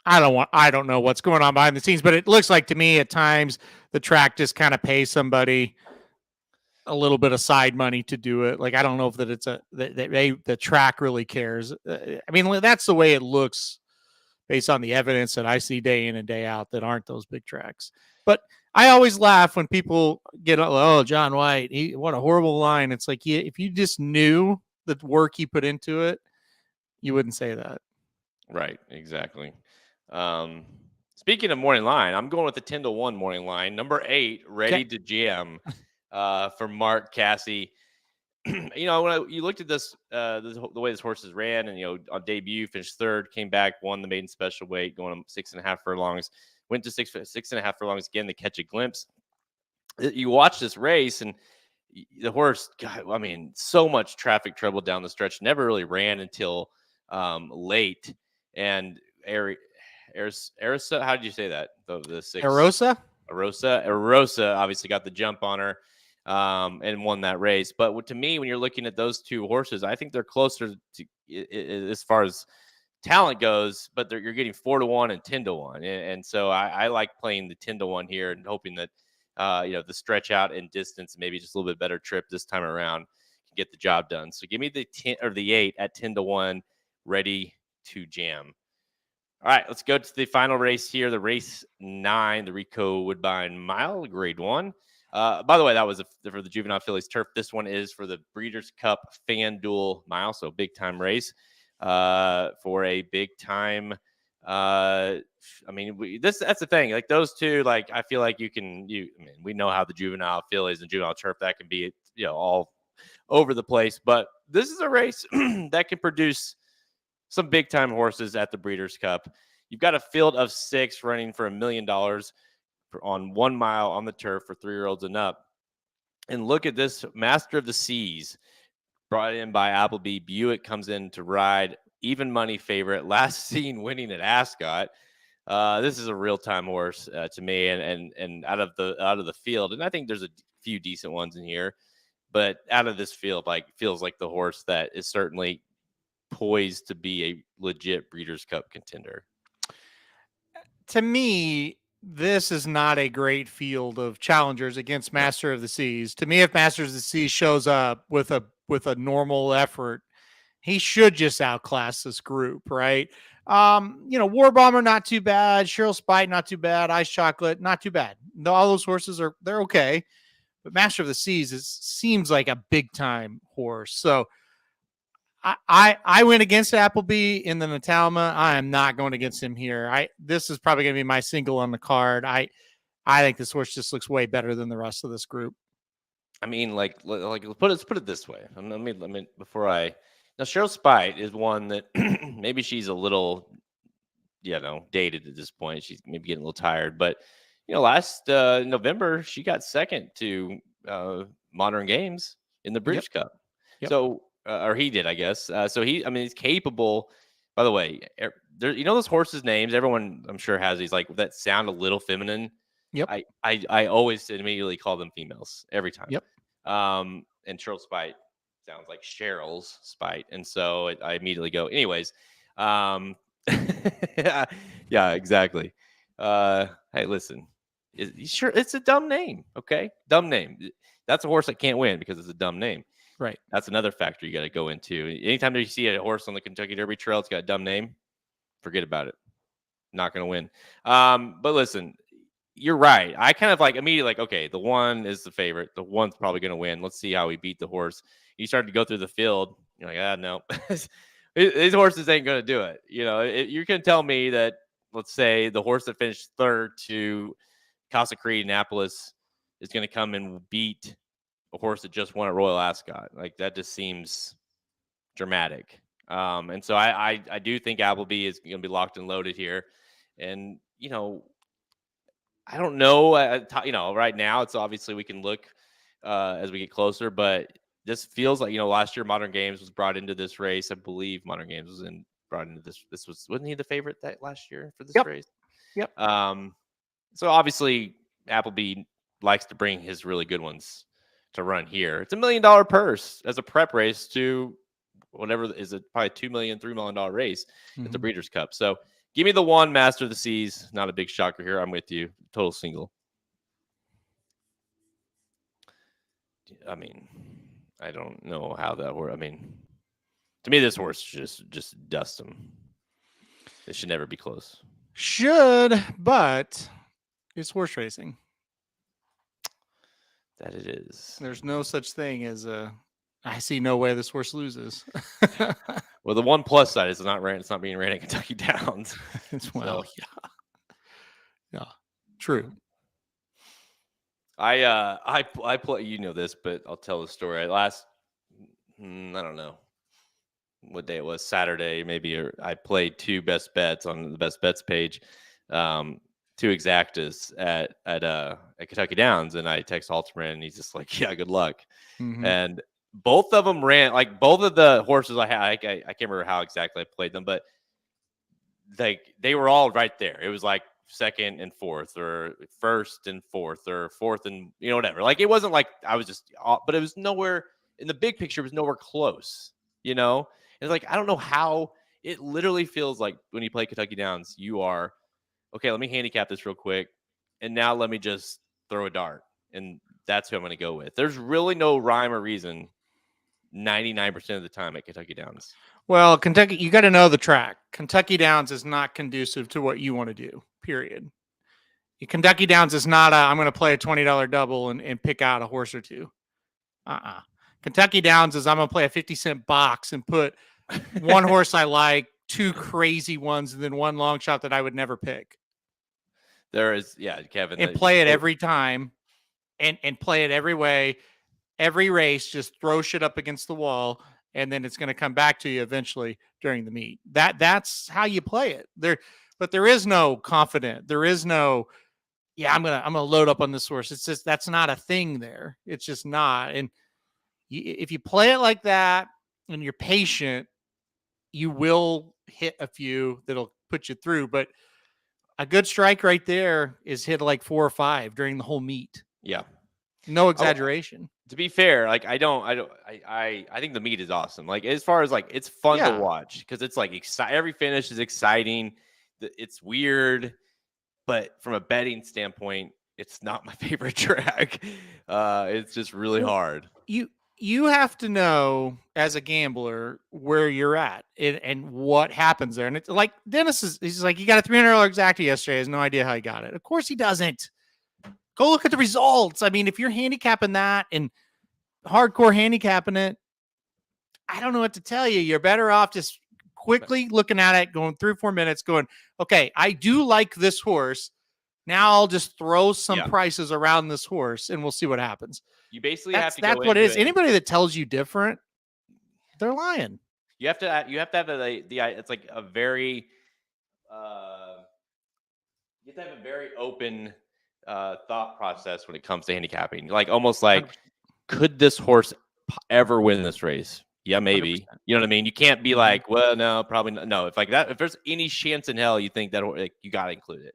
I don't know what's going on behind the scenes, but it looks like to me at times the track just kind of pays somebody a little bit of side money to do it. Like I don't know if that it's the track really cares. I mean that's the way it looks based on the evidence that I see day in and day out that aren't those big tracks. But I always laugh when people get, oh, John White, what a horrible line. It's like, yeah, if you just knew the work he put into it, you wouldn't say that. Right, exactly. Um, Speaking of morning line, I'm going with the 10-1 morning line. Number 8, Okay. ready to jam for Mark Cassie. When you looked at the way this horses ran, and on debut finished third, came back, won the maiden special weight, going on 6.5 furlongs, went to 6.5 furlongs again to catch a glimpse. You watch this race, and the horse, God, I mean, so much traffic trouble down the stretch. Never really ran until late. And Arisa, how did you say that? The six. Erosa? Arosa obviously got the jump on her and won that race. But to me, when you're looking at those two horses, I think they're closer to as far as talent goes, but you're getting 4-1 and 10-1. And so I like playing the 10-1 here and hoping that, the stretch out in distance, maybe just a little bit better trip this time around can get the job done. So give me the 10 or the 8 at 10-1, ready to jam. All right, let's go to the final race here. The race 9, the Rico Woodbine Mile, Grade 1. By the way, that was for the Juvenile Fillies Turf. This one is for the Breeders' Cup FanDuel Mile, so big time race for a big time. That's the thing. Like those two, like I feel like we know how the Juvenile Fillies and Juvenile Turf that can be, all over the place. But this is a race that can produce some big time horses at the Breeders' Cup. You've got a field of 6 running for $1 million on 1 mile on the turf for 3-year-olds and up. And look at this Master of the Seas, brought in by Appleby. Buick comes in to ride, even money favorite, last seen winning at Ascot. This is a real time horse to me, and out of the field, and I think there's a few decent ones in here, but out of this field, feels like the horse that is certainly poised to be a legit Breeders' Cup contender. To me, this is not a great field of challengers against Master of the Seas. To me, if Master of the Seas shows up with a normal effort, he should just outclass this group, right? War Bomber not too bad, Cheryl Spite not too bad, Ice Chocolate not too bad. All those horses they're okay, but Master of the Seas seems like a big time horse. So I went against Appleby in the Natalma. I am not going against him here. This is probably going to be my single on the card. I think this horse just looks way better than the rest of this group. I mean, let's put it this way. Let me before I now Cheryl Spite is one that maybe she's a little, dated at this point. She's maybe getting a little tired, but last November she got second to Modern Games in the Breeders' Cup. Yep. So or he did, I guess. So he's capable. By the way, there, those horses' names. Everyone, I'm sure, has these that sound a little feminine. Yep. I always immediately call them females every time. Yep. And Cheryl Spite sounds like Cheryl's Spite, and so I immediately go. Anyways, yeah, exactly. Hey, listen, sure, it's a dumb name. Okay, dumb name. That's a horse that can't win because it's a dumb name. Right. That's another factor you got to go into. Anytime you see a horse on the Kentucky Derby Trail, it's got a dumb name, forget about it. Not going to win. But listen, you're right. I kind of immediately okay, the 1 is the favorite. The 1's probably going to win. Let's see how we beat the horse. You start to go through the field. You're like, no, these horses ain't going to do it. You can tell me that, let's say, the horse that finished third to Casa Creed Annapolis is going to come and beat a horse that just won at Royal Ascot. That just seems dramatic. And so I do think Appleby is going to be locked and loaded here. And, I don't know. Right now it's obviously we can look as we get closer, but this feels like, last year Modern Games was brought into this race. I believe Modern Games was brought into this. Wasn't he the favorite that last year for this Yep. race? Yep. So obviously Appleby likes to bring his really good ones to run here. It's $1 million purse as a prep race to whatever is it, probably $2 million, $3 million race at the Breeders' Cup. So give me the one Master of the Seas. Not a big shocker here. I'm with you. Total single. I mean, I don't know how that works. I mean, to me, this horse just dust him. It should never be close. Should, but it's horse racing. That it is. There's no such thing as I see no way this horse loses. Well, the one plus side is it's not being ran at Kentucky Downs. Well, yeah, true. I play, this, but I'll tell the story. I don't know what day it was, Saturday maybe, or I played two best bets on the best bets page, two exactas at Kentucky Downs, and I text Halterman and he's just like, yeah, good luck. And both of them ran, like both of the horses I had, I can't remember how exactly I played them, but they were all right there. It was like second and fourth, or first and fourth, or fourth and whatever. Like it wasn't like I was just, but it was nowhere in the big picture. It was nowhere close. It's like I don't know how it literally feels like when you play Kentucky Downs, you are okay. Let me handicap this real quick, and now let me just throw a dart, and that's who I'm going to go with. There's really no rhyme or reason 99% of the time at Kentucky Downs. Well, Kentucky, you got to know the track. Kentucky Downs is not conducive to what you want to do, period. Kentucky Downs is not I'm going to play a $20 double and pick out a horse or two. Kentucky Downs is I'm going to play a 50-cent box and put one horse I like, two crazy ones, and then one long shot that I would never pick. There is, Kevin. And play it every time and play it every way, every race, just throw shit up against the wall, and then it's going to come back to you eventually during the meet. That's how you play it. But there is no confident. There is no, I'm gonna load up on this horse. It's just that's not a thing there. It's just not. And if you play it like that and you're patient, you will hit a few that'll put you through. But a good strike right there is hit like 4 or 5 during the whole meet. Yeah, no exaggeration. To be fair, like I think the meet is awesome. Like as far as like it's fun to watch because it's like every finish is exciting. It's weird, but from a betting standpoint, it's not my favorite track. It's just really hard. You have to know as a gambler where you're at and what happens there. And it's like Dennis he's like, you got a $300 exacta yesterday. He has no idea how he got it. Of course he doesn't. Go look at the results. I mean, if you're handicapping that and hardcore handicapping it, I don't know what to tell you. You're better off just quickly looking at it, going 3 or 4 minutes, going, okay, I do like this horse. Now I'll just throw some prices around this horse and we'll see what happens. You basically have to go. That's what it is. Anybody that tells you different, they're lying. You have to have the it's like a very you have to have a very open thought process when it comes to handicapping. Like almost like 100%. Could this horse ever win this race? Yeah, maybe. 100%. You know what I mean? You can't be like, well, no, probably not. No, if there's any chance in hell you think that you got to include it.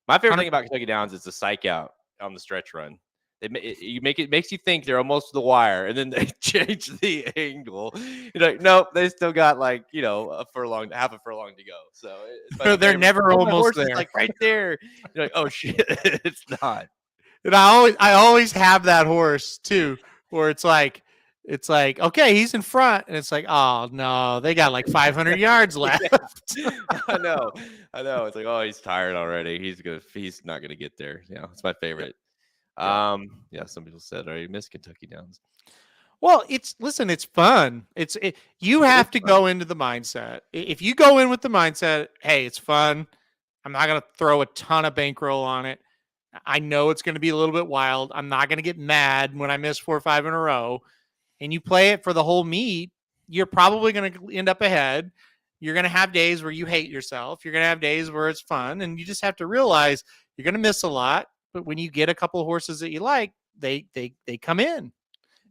My favorite thing about Kentucky Downs is the psych out on the stretch run. It makes you think they're almost to the wire, and then they change the angle. You're like, nope, they still got like half a furlong to go. So they're never almost there. Like right there. You're like, oh shit, it's not. And I always have that horse too, where it's like, okay, he's in front, and it's like, oh no, they got like 500 yards left. I know. It's like, oh, he's tired already. He's not gonna get there. It's my favorite. Some people said, "Are you miss Kentucky Downs?" Well, it's fun. You have to go into the mindset. If you go in with the mindset, hey, it's fun. I'm not gonna throw a ton of bankroll on it. I know it's going to be a little bit wild. I'm not going to get mad when I miss 4 or 5 in a row. And you play it for the whole meet. you're probably going to end up ahead. You're going to have days where you hate yourself. You're going to have days where it's fun, and you just have to realize you're going to miss a lot. But when you get a couple of horses that you like, they come in,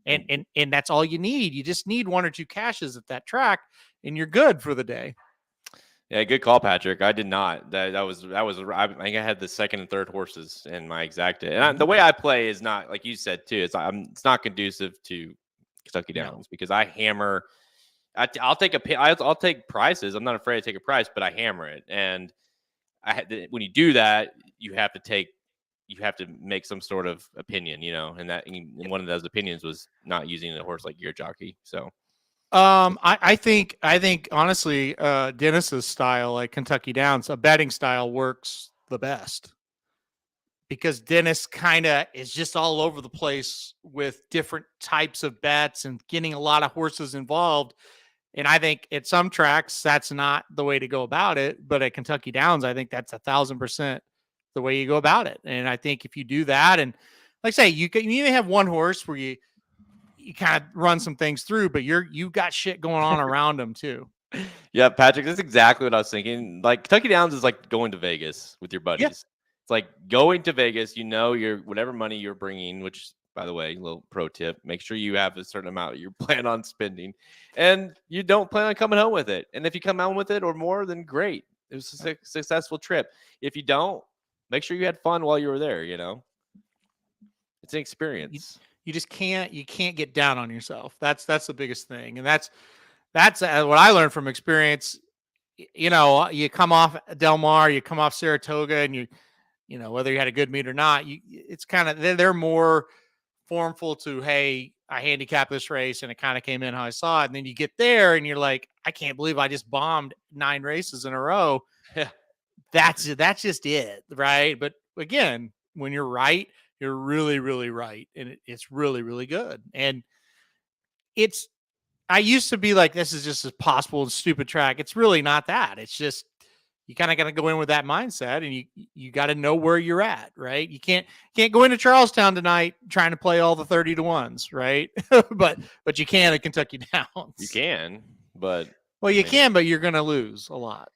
and that's all you need. You just need one or two caches at that track, and you're good for the day. Yeah, good call, Patrick. I did not. That was. I think I had the second and third horses in my exact. And the way I play is not like you said too. It's not conducive to Kentucky Downs because I hammer. I'll take I'll take prizes. I'm not afraid to take a prize, but I hammer it. And when you do that, you have to make some sort of opinion, and one of those opinions was not using a horse like Gear Jockey. So. I think honestly, Dennis's style, like Kentucky Downs, a betting style works the best because Dennis kind of is just all over the place with different types of bets and getting a lot of horses involved. And I think at some tracks, that's not the way to go about it. But at Kentucky Downs, I think that's 1,000% the way you go about it. And I think if you do that, and like I say, you may have one horse where you kind of run some things through, but you got shit going on around them too. Yeah, Patrick, that's exactly what I was thinking. Like Kentucky Downs is like going to Vegas with your buddies. Yeah. It's like going to Vegas. Your whatever money you're bringing, which by the way, little pro tip: make sure you have a certain amount you plan on spending, and you don't plan on coming home with it. And if you come home with it or more, then great. It was a successful trip. If you don't, make sure you had fun while you were there. It's an experience. You just can't get down on yourself. That's the biggest thing, and that's what I learned from experience. You come off Del Mar, you come off Saratoga, and whether you had a good meet or not, it's kind of they're more formful to, hey, I handicapped this race and it kind of came in how I saw it, and then you get there and you're like, I can't believe I just bombed 9 races in a row. Yeah, that's just it, right? But again, when you're right, you're really, really right, and it's really, really good. And I used to be like, this is just a possible and stupid track. It's really not that. It's just you kind of got to go in with that mindset, and you got to know where you're at, right? You can't go into Charlestown tonight trying to play all the 30-1s, right? but you can at Kentucky Downs. you can, but you can, but you're going to lose a lot.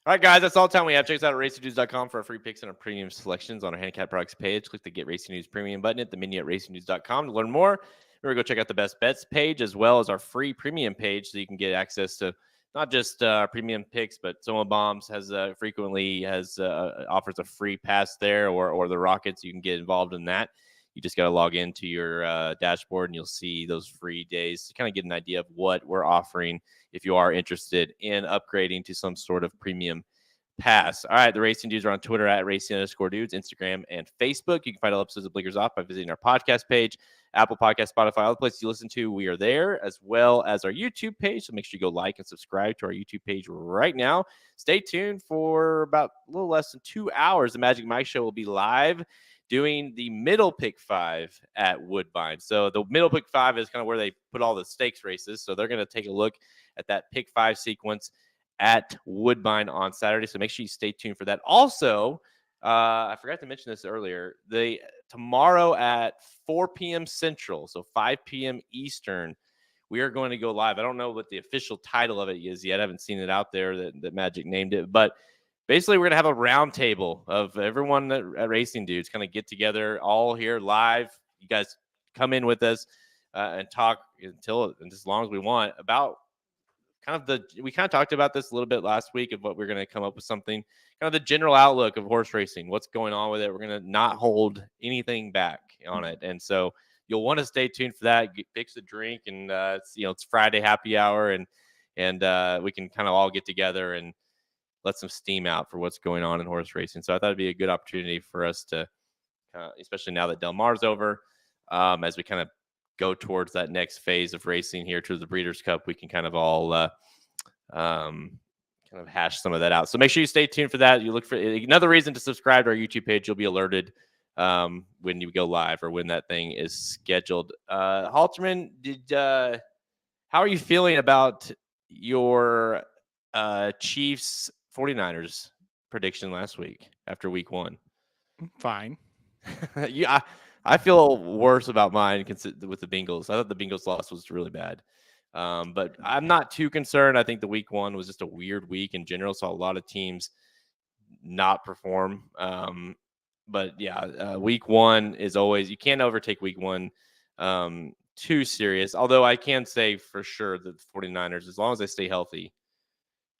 All right, guys, that's all the time we have. Check us out at racingnews.com for our free picks and our premium selections on our handicap products page. Click the Get Racing News premium button at the menu at racingnews.com to learn more. We're going to go check out the best bets page as well as our free premium page so you can get access to not just premium picks, but Soma Bombs frequently offers a free pass there, or the Rockets. You can get involved in that. You just got to log into your dashboard and you'll see those free days to kind of get an idea of what we're offering if you are interested in upgrading to some sort of premium pass. All right, the Racing Dudes are on Twitter at Racing_Dudes, Instagram, and Facebook. You can find all episodes of Blinkers Off by visiting our podcast page, Apple Podcast, Spotify, all the places you listen to. We are there, as well as our YouTube page. So make sure you go like and subscribe to our YouTube page right now. Stay tuned for about a little less than 2 hours. The Magic Mike Show will be live doing the middle pick 5 at Woodbine. So the middle pick 5 is kind of where they put all the stakes races. So they're going to take a look at that pick 5 sequence at Woodbine on Saturday. So make sure you stay tuned for that. Also, I forgot to mention this earlier. Tomorrow at 4 p.m. Central, so 5 p.m. Eastern, we are going to go live. I don't know what the official title of it is yet. I haven't seen it out there that Magic named it, but basically we're going to have a round table of everyone at Racing Dudes kind of get together all here live. You guys come in with us and talk until as long as we want about we kind of talked about this a little bit last week of what we're going to come up with something, kind of the general outlook of horse racing, what's going on with it. We're going to not hold anything back on it. And so you'll want to stay tuned for that. Fix a drink, and it's Friday happy hour, and we can kind of all get together and let some steam out for what's going on in horse racing. So I thought it'd be a good opportunity for us to, especially now that Del Mar's over, as we kind of go towards that next phase of racing here to the Breeders' Cup, we can kind of all kind of hash some of that out. So make sure you stay tuned for that. You look for another reason to subscribe to our YouTube page. You'll be alerted when you go live or when that thing is scheduled. Halterman, how are you feeling about your Chiefs 49ers prediction last week after week 1? Fine. Yeah. I feel worse about mine with the Bengals. I thought the Bengals loss was really bad. But I'm not too concerned. I think the week one was just a weird week in general. Saw a lot of teams not perform. But yeah, week one is always, you can't overtake week one too serious. Although I can say for sure that the 49ers, as long as they stay healthy,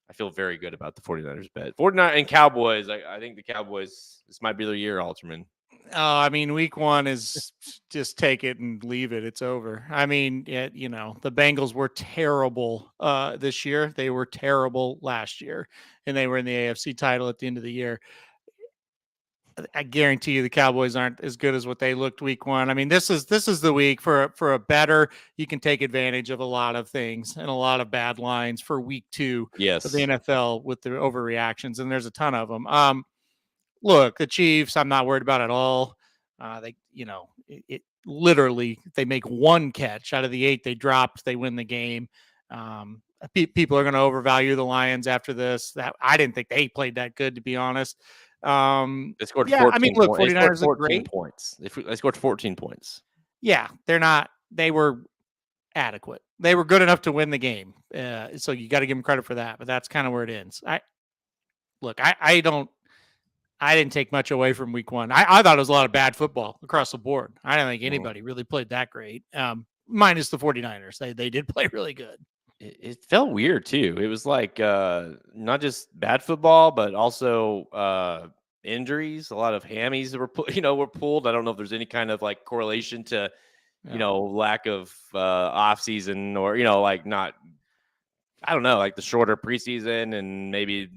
I feel very good about the 49ers bet. 49 and Cowboys, I think the Cowboys, this might be their year, Alterman. I mean, week one is just take it and leave it. It's over. I mean, the Bengals were terrible this year. They were terrible last year, and they were in the AFC title at the end of the year. I guarantee you the Cowboys aren't as good as what they looked week one. I mean, this is the week for a better. You can take advantage of a lot of things and a lot of bad lines for week two of the Yes. NFL with the overreactions, and there's a ton of them. Look, the Chiefs, I'm not worried about at all. It literally, if they make one catch out of the 8 they dropped, they win the game. People are going to overvalue the Lions after this. That I didn't think they played that good, to be honest. They scored Yeah, I mean, 14 look, points. They scored 49ers look 14 great. points. They scored 14 points. Yeah, they were adequate. They were good enough to win the game. So you got to give them credit for that, but that's kind of where it ends. I didn't take much away from week one. I thought it was a lot of bad football across the board. I don't think anybody really played that great. Minus the 49ers. They did play really good. It felt weird too. It was like not just bad football, but also injuries. A lot of hammies that were pulled. I don't know if there's any kind of like correlation to lack of off season or like not. I don't know, like the shorter preseason and maybe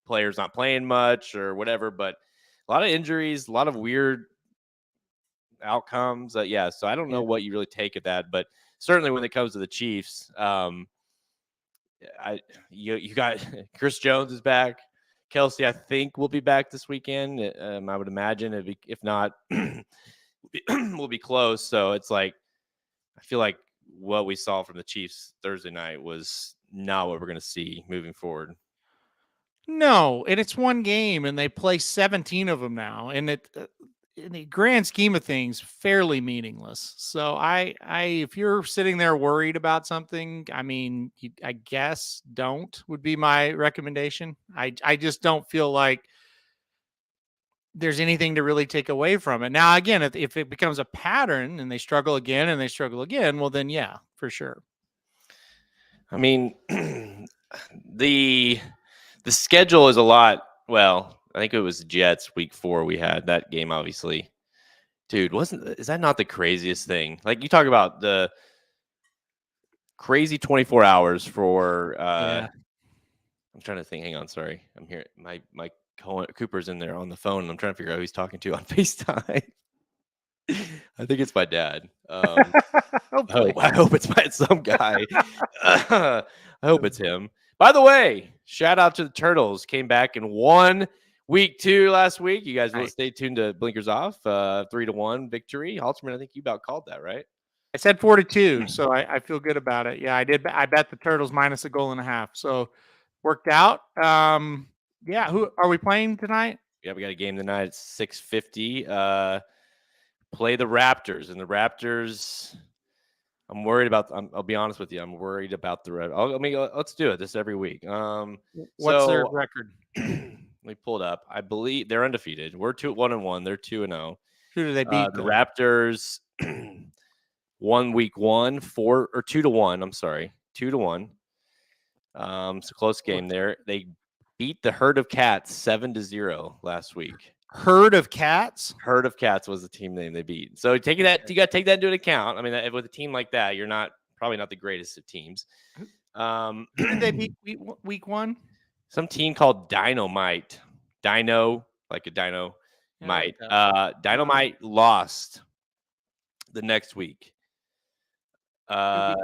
players not playing much or whatever. But a lot of injuries, a lot of weird outcomes. Yeah, so I don't know what you really take of that, but certainly when it comes to the Chiefs. You got Chris Jones is back. Kelsey, I think, will be back this weekend. I would imagine if not, we'll be close. So it's like I feel like what we saw from the Chiefs Thursday night was not what we're going to see moving forward. No, and it's one game, and they play 17 of them now, and it. In the grand scheme of things, fairly meaningless. So if you're sitting there worried about something, I mean, I guess don't would be my recommendation. I just don't feel like there's anything to really take away from it. Now, again, if it becomes a pattern and they struggle again and they struggle again, well, then yeah, for sure. I mean, the schedule is a lot. Well, I think it was Jets week 4 we had that game, obviously. Dude, is that not the craziest thing? Like you talk about the crazy 24 hours for Yeah. I'm trying to think. Hang on, sorry. I'm here. My Cooper's in there on the phone and I'm trying to figure out who he's talking to on FaceTime. I think it's my dad. I hope it's some guy. I hope it's him. By the way, shout out to the Turtles. Came back and won week 2 last week. You guys will stay tuned to Blinkers Off. 3-1 victory. Halterman, I think you about called that, right? I said 4-2, so I feel good about it. Yeah, I did. I bet the Turtles minus a goal and a half. So worked out. Yeah, who are we playing tonight? Yeah, we got a game tonight at 6:50. Play the Raptors, and the Raptors. I'm worried about. I'll be honest with you. I'm worried about the Red. Let's do it. This every week. What's their record? Let me pull it up. I believe they're undefeated. We're 1-1. They're 2-0. Who do they beat? The Raptors won week 1, 2-1. I'm sorry, 2-1. It's a close game there. They beat the Herd of Cats 7-0 last week. Herd of Cats? Herd of Cats was the team name they beat. So you got to take that into account. I mean, with a team like that, you're probably not the greatest of teams. Who did they beat week 1? Some team called Dynamite. Like a dino might. Dynamite lost the next week. Not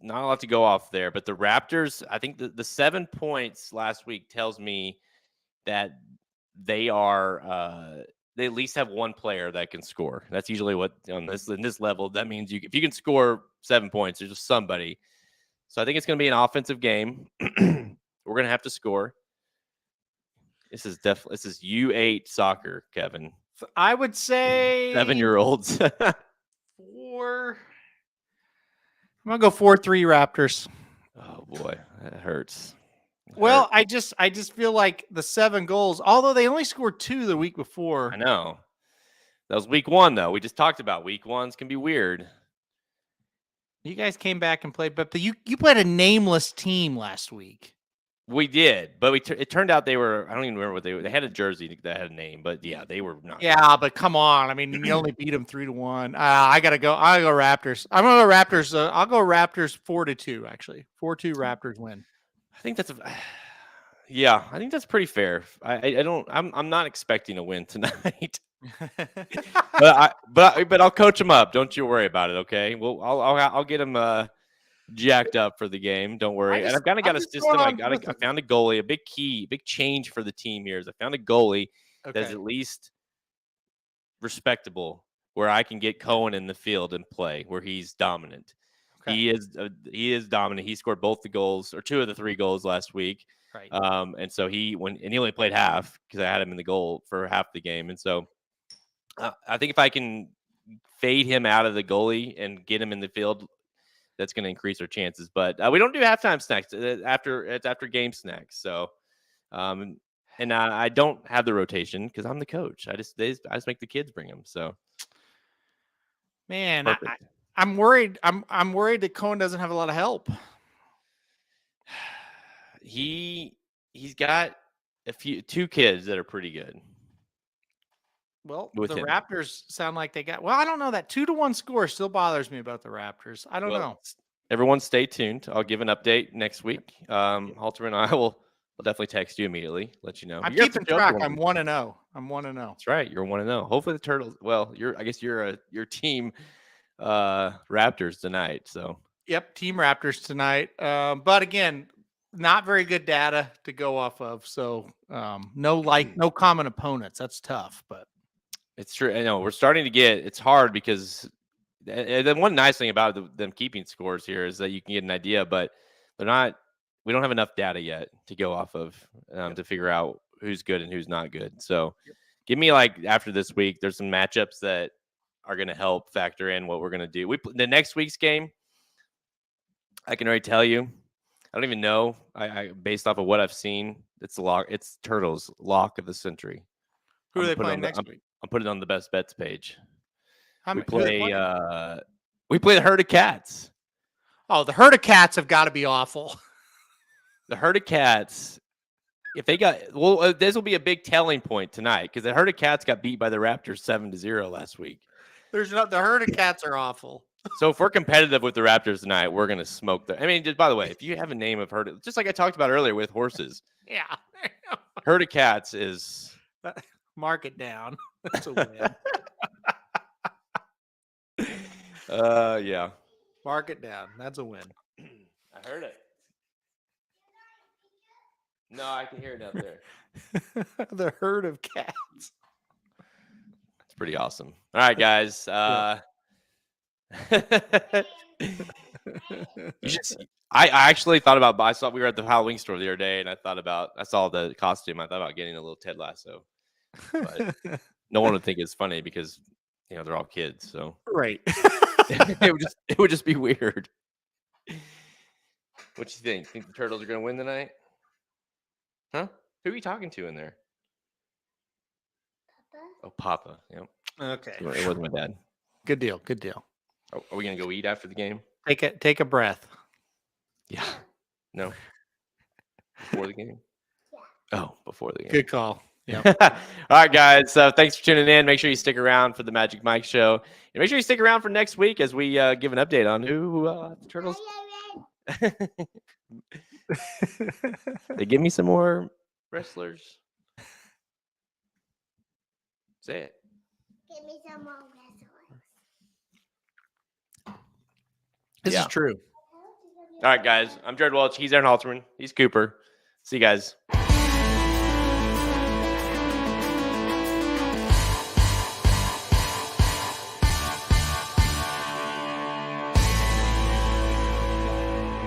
a lot to go off there, but the Raptors, I think the 7 points last week tells me that they at least have one player that can score. That's usually what in this level, that means if you can score 7 points, there's just somebody. So I think it's going to be an offensive game. We're going to have to score. This is U8 soccer, Kevin. I would say 7-year-olds. 4. I'm gonna go 4-3 Raptors. Oh boy, that hurts. Well, I just feel like the 7 goals, although they only scored 2 the week before. I know. That was week 1, though. We just talked about week 1s can be weird. You guys came back and played, but you played a nameless team last week. We did, but it turned out they were. I don't even remember what they had a jersey that had a name, but yeah, they were not. Yeah, but come on. I mean, you only beat them 3-1. I gotta go. I go Raptors. I'm gonna go Raptors. I'll go Raptors 4-2. Actually, 4-2 Raptors win. I think that's yeah. I think that's pretty fair. I don't. I'm not expecting a win tonight. but I'll coach them up. Don't you worry about it. Okay. Well, I'll get them jacked up for the game. Don't worry. And I've kind of got a system. I found a goalie. A big change for the team here is I found a goalie that's at least respectable, where I can get Cohen in the field and play where he's dominant. Okay. He is dominant. He scored both the goals or 2 of the 3 goals last week. Right. And so he only played half because I had him in the goal for half the game. And so I think if I can fade him out of the goalie and get him in the field, that's going to increase our chances. But we don't do halftime snacks it's after game snacks. So, and I don't have the rotation because I'm the coach. I just make the kids bring them. So, man, I'm worried. I'm worried that Cohen doesn't have a lot of help. He's got 2 kids that are pretty good. Well, the Raptors sound like they got. Well, I don't know. That 2-1 score still bothers me about the Raptors. I don't know. Everyone, stay tuned. I'll give an update next week. Halter and I will definitely text you immediately, let you know. I'm keeping track. I'm 1-0. I'm 1-0. That's right. You're 1-0. Hopefully the Turtles. Well, I guess you're your team Raptors tonight. So. Yep, team Raptors tonight. But again, not very good data to go off of. So no common opponents. That's tough, but. It's true. I know we're starting to get. It's hard because the one nice thing about them keeping scores here is that you can get an idea, but they're not. We don't have enough data yet to go off of to figure out who's good and who's not good. So, give me after this week, there's some matchups that are going to help factor in what we're going to do. The next week's game, I can already tell you. I don't even know. I based off of what I've seen, it's Turtles lock of the century. Who are they playing next week? I'll put it on the best bets page. We play the Herd of Cats. Oh, the Herd of Cats have got to be awful. The Herd of Cats, if they got this will be a big telling point tonight because the Herd of Cats got beat by the Raptors 7-0 last week. The Herd of Cats are awful. So if we're competitive with the Raptors tonight, we're gonna smoke them. I mean, just by the way, if you have a name of Herd, just like I talked about earlier with horses, yeah, Herd of Cats is. Mark it down. That's a win. Yeah. Mark it down. That's a win. I heard it. No, I can hear it out there. The Herd of Cats. It's pretty awesome. All right, guys. I actually thought about. I saw we were at the Halloween store the other day, and I saw the costume. I thought about getting a little Ted Lasso. But no one would think it's funny because they're all kids. So right, it would just be weird. What you think? Think the Turtles are going to win tonight? Huh? Who are you talking to in there? Papa. Oh, Papa. Yep. Okay. It wasn't my dad. Good deal. Good deal. Are we going to go eat after the game? Take a breath. Yeah. No. Before the game. Yeah. Oh, before the game. Good call. Yeah. All right, guys. Thanks for tuning in. Make sure you stick around for the Magic Mike show. And make sure you stick around for next week as we give an update on who the Turtles. They give me some more wrestlers. Say it. Give me some more wrestlers. This is true. All right, guys. I'm Jared Welch. He's Aaron Halterman. He's Cooper. See you guys.